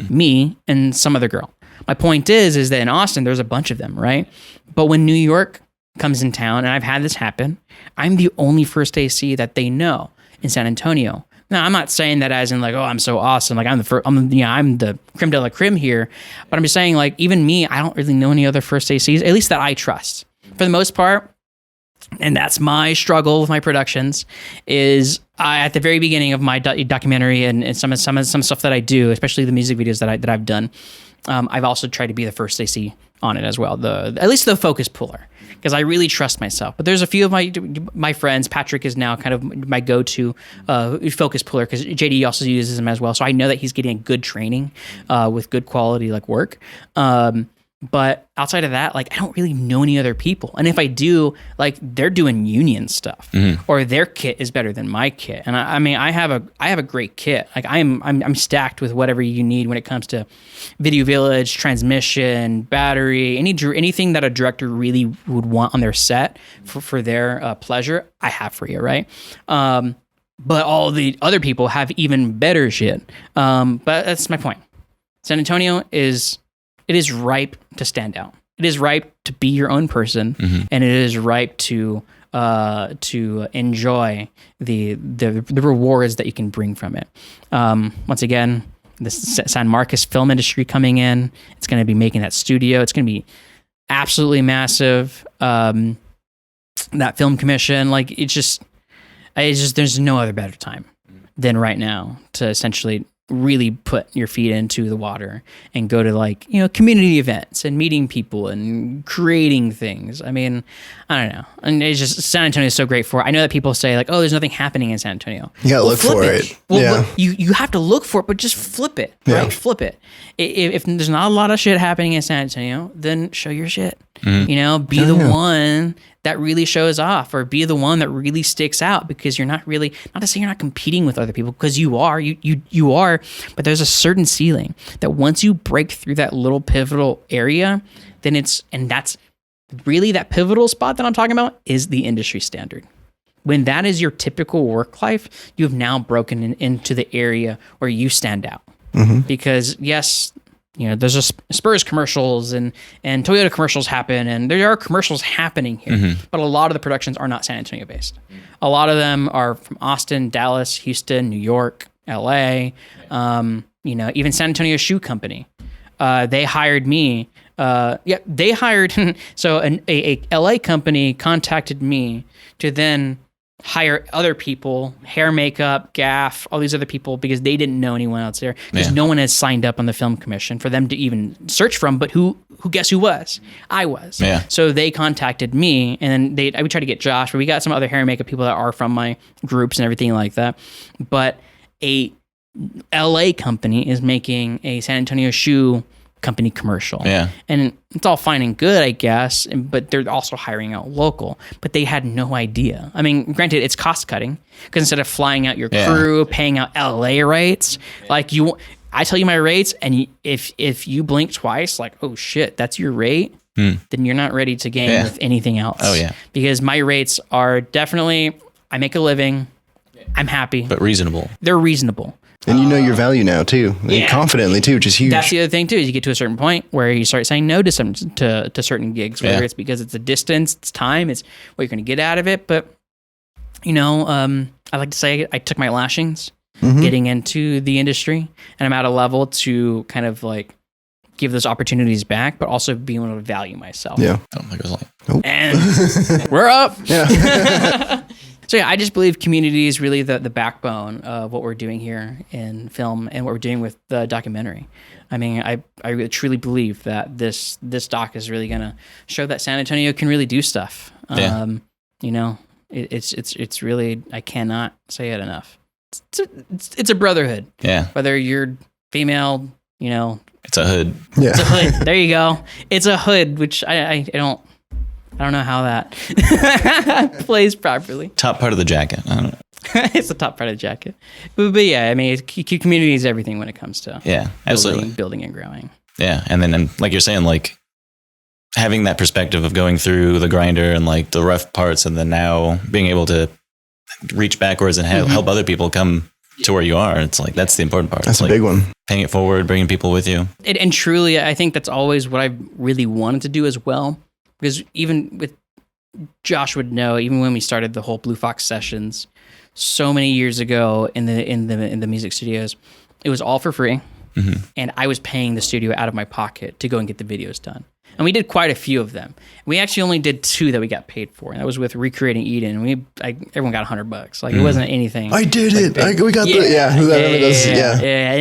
Speaker 3: Me and some other girl. My point is that in Austin, there's a bunch of them, right? But when New York comes in town, and I've had this happen, I'm the only first AC that they know in San Antonio. Now, I'm not saying that as in like, oh, I'm so awesome. Like I'm the creme de la creme here. But I'm just saying like, even me, I don't really know any other first ACs, at least that I trust. For the most part, and that's my struggle with my productions, is at the very beginning of my documentary and some stuff that I do, especially the music videos that I've done, I've also tried to be the first AC on it as well, at least the focus puller, because I really trust myself. But there's a few of my friends. Patrick is now kind of my go-to focus puller because JD also uses him as well. So I know that he's getting a good training with good quality like work. But outside of that, like I don't really know any other people. And if I do, like they're doing union stuff or their kit is better than my kit. And I mean, I have a great kit. Like I'm stacked with whatever you need when it comes to Video Village, transmission, battery, anything that a director really would want on their set for their pleasure, I have for you, right? But all the other people have even better shit. But that's my point. San Antonio is ripe to stand out. It is ripe to be your own person, and it is ripe to enjoy the rewards that you can bring from it. Once again, the San Marcos film industry coming in, it's going to be making that studio. It's going to be absolutely massive. That film commission, like it's just there's no other better time than right now to essentially really put your feet into the water and go to community events and meeting people and creating things. I mean, I don't know. And it's just, San Antonio is so great for it. I know that people say like, oh, there's nothing happening in San Antonio.
Speaker 2: You gotta look for it.
Speaker 3: Well, you have to look for it, but just flip it, right? Flip it. If there's not a lot of shit happening in San Antonio, then show your shit. Be the one that really shows off, or be the one that really sticks out, because you're not really, not to say you're not competing with other people, because you are, you are, but there's a certain ceiling that once you break through that little pivotal area, then that's really that pivotal spot that I'm talking about is the industry standard. When that is your typical work life, you've now broken into the area where you stand out. Because yes, there's just Spurs commercials and Toyota commercials happen, and there are commercials happening here, but a lot of the productions are not San Antonio based. A lot of them are from Austin, Dallas, Houston, New York, LA, even San Antonio Shoe Company. They hired me. They hired, so a LA company contacted me to then hire other people, hair, makeup, gaff, all these other people, because they didn't know anyone else there, because no one has signed up on the film commission for them to even search from. But who guess who was? I was. So they contacted me, and then I would try to get Josh, but we got some other hair and makeup people that are from my groups and everything like that. But a LA company is making a San Antonio shoe company commercial.
Speaker 1: Yeah.
Speaker 3: And it's all fine and good, I guess, but they're also hiring out local. But they had no idea. I mean, granted, it's cost cutting because instead of flying out your crew, paying out LA rates, like I tell you my rates, and if you blink twice, like, oh shit, that's your rate, then you're not ready to game with anything else.
Speaker 1: Oh yeah.
Speaker 3: Because my rates are definitely, I make a living, I'm happy.
Speaker 1: But reasonable.
Speaker 3: They're reasonable.
Speaker 2: And you know your value now too, and confidently too, which is huge.
Speaker 3: That's the other thing too, is you get to a certain point where you start saying no to to certain gigs, whether it's because it's a distance, it's time, it's what you're going to get out of it. But I like to say I took my lashings getting into the industry, and I'm at a level to kind of like give those opportunities back, but also being able to value myself.
Speaker 2: Yeah.
Speaker 1: Oh my God.
Speaker 3: And we're up.
Speaker 2: Yeah.
Speaker 3: So yeah, I just believe community is really the backbone of what we're doing here in film and what we're doing with the documentary. I mean, I really, truly believe that this doc is really going to show that San Antonio can really do stuff. It's really, I cannot say it enough. It's a brotherhood.
Speaker 1: Yeah.
Speaker 3: Whether you're female,
Speaker 1: It's a hood.
Speaker 2: Yeah.
Speaker 3: it's a hood. There you go. It's a hood, which I don't know how that plays properly.
Speaker 1: Top part of the jacket. I don't know.
Speaker 3: It's the top part of the jacket. But yeah, I mean, community is everything when it comes to
Speaker 1: absolutely
Speaker 3: building and growing.
Speaker 1: Yeah. And then like you're saying, like having that perspective of going through the grinder and like the rough parts, and then now being able to reach backwards and help other people come to where you are. It's like, that's the important part.
Speaker 2: That's
Speaker 1: it's
Speaker 2: a big one.
Speaker 1: Paying it forward, bringing people with you.
Speaker 3: And truly, I think that's always what I really wanted to do as well. Because even with Josh would know, even when we started the whole Blue Fox sessions so many years ago in the music studios, it was all for free. And I was paying the studio out of my pocket to go and get the videos done. And we did quite a few of them. We actually only did 2 that we got paid for, and that was with Recreating Eden. And everyone got $100. Like it wasn't anything.
Speaker 2: I did it. We got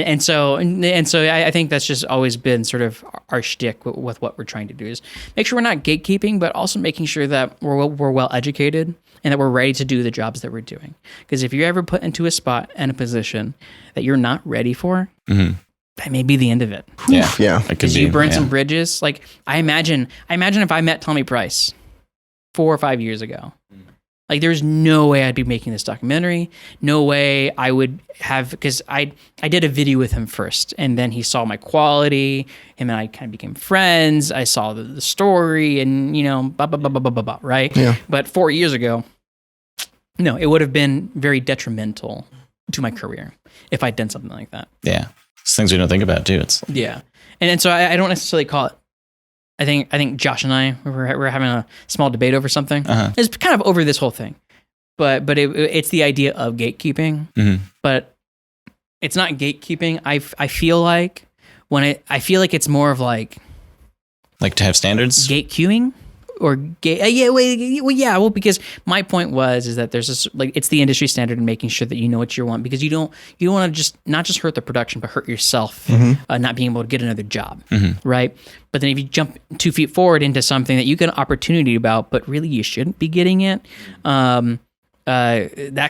Speaker 3: And so I think that's just always been sort of our shtick with what we're trying to do, is make sure we're not gatekeeping, but also making sure that we're well educated and that we're ready to do the jobs that we're doing. Because if you're ever put into a spot and a position that you're not ready for, that may be the end of it.
Speaker 2: Yeah.
Speaker 3: Because you burn some bridges. Like I imagine if I met Thommy Price 4 or 5 years ago, like there's no way I'd be making this documentary. No way I would have, because I did a video with him first, and then he saw my quality. Him and I kind of became friends. I saw the story, and right?
Speaker 2: Yeah.
Speaker 3: But 4 years ago, no, it would have been very detrimental to my career if I'd done something like that.
Speaker 1: Yeah. It's things we don't think about too. It's
Speaker 3: and so I don't necessarily call it. I think Josh and I we're having a small debate over something. It's kind of over this whole thing, but it's the idea of gatekeeping. But it's not gatekeeping. I feel like I feel like it's more of like
Speaker 1: to have standards.
Speaker 3: Gate queuing. Or because my point is that there's this, like, it's the industry standard in making sure that you know what you want, because you don't want to just not just hurt the production, but hurt yourself, not being able to get another job, right? But then if you jump 2 feet forward into something that you get an opportunity about, but really you shouldn't be getting it, that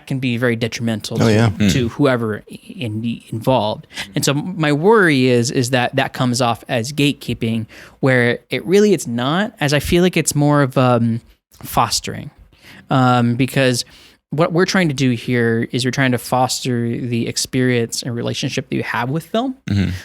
Speaker 3: can be very detrimental to whoever involved. And so my worry is that comes off as gatekeeping, where it's not, as I feel like it's more of fostering. Because what we're trying to do here is we're trying to foster the experience and relationship that you have with film,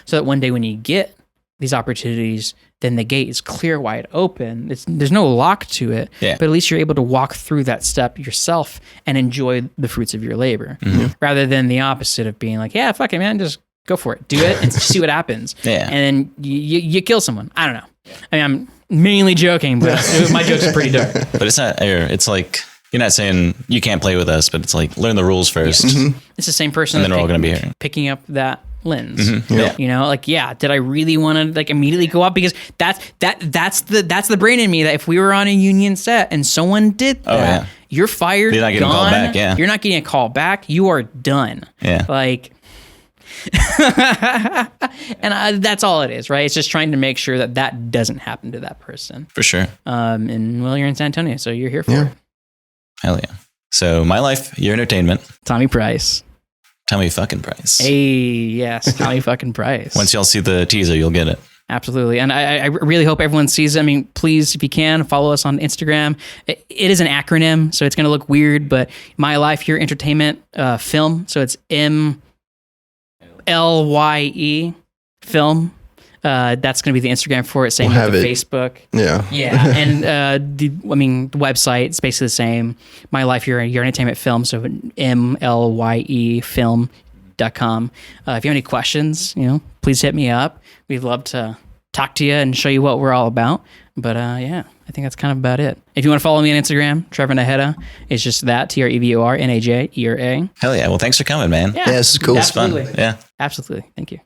Speaker 3: so that one day when you get these opportunities, then the gate is clear, wide open. There's no lock to it, but at least you're able to walk through that step yourself and enjoy the fruits of your labor, rather than the opposite of being like, yeah, fuck it, man, just go for it, do it, and see what happens. And then you kill someone. I don't know. I mean, I'm mainly joking, but my jokes are pretty dark.
Speaker 1: But it's not. It's like, you're not saying you can't play with us, but it's like, learn the rules first.
Speaker 3: It's the same person,
Speaker 1: and then we're all going to be here
Speaker 3: picking up that lens. Did I really want to like immediately go up? Because that's the brain in me, that if we were on a union set and someone did that, you're fired. You're not getting a call back. You're not getting a call back. You are done. Like, and that's all it is, right? It's just trying to make sure that doesn't happen to that person.
Speaker 1: For sure.
Speaker 3: And you're in San Antonio, so you're here for it.
Speaker 1: Hell yeah. So my life, your entertainment.
Speaker 3: Thommy Price.
Speaker 1: Thommy fucking Price.
Speaker 3: Hey, yes, Thommy fucking Price.
Speaker 1: Once y'all see the teaser, you'll get it.
Speaker 3: Absolutely. And I really hope everyone sees it. I mean, please, if you can, follow us on Instagram. It is an acronym, so it's going to look weird, but My Life, Your Entertainment Film. So it's MLYE Film. That's going to be the Instagram for it. Same with the Facebook.
Speaker 2: Yeah.
Speaker 3: Yeah. And the website is basically the same. My Life, Your Entertainment Film. So MLYE Film.com. If you have any questions, please hit me up. We'd love to talk to you and show you what we're all about. But I think that's kind of about it. If you want to follow me on Instagram, Trevor Najera, it's just that, TrevorNajera.
Speaker 1: Hell yeah. Well, thanks for coming, man.
Speaker 3: Yeah,
Speaker 2: this is cool.
Speaker 3: Absolutely.
Speaker 1: It's fun. Yeah.
Speaker 3: Absolutely. Thank you.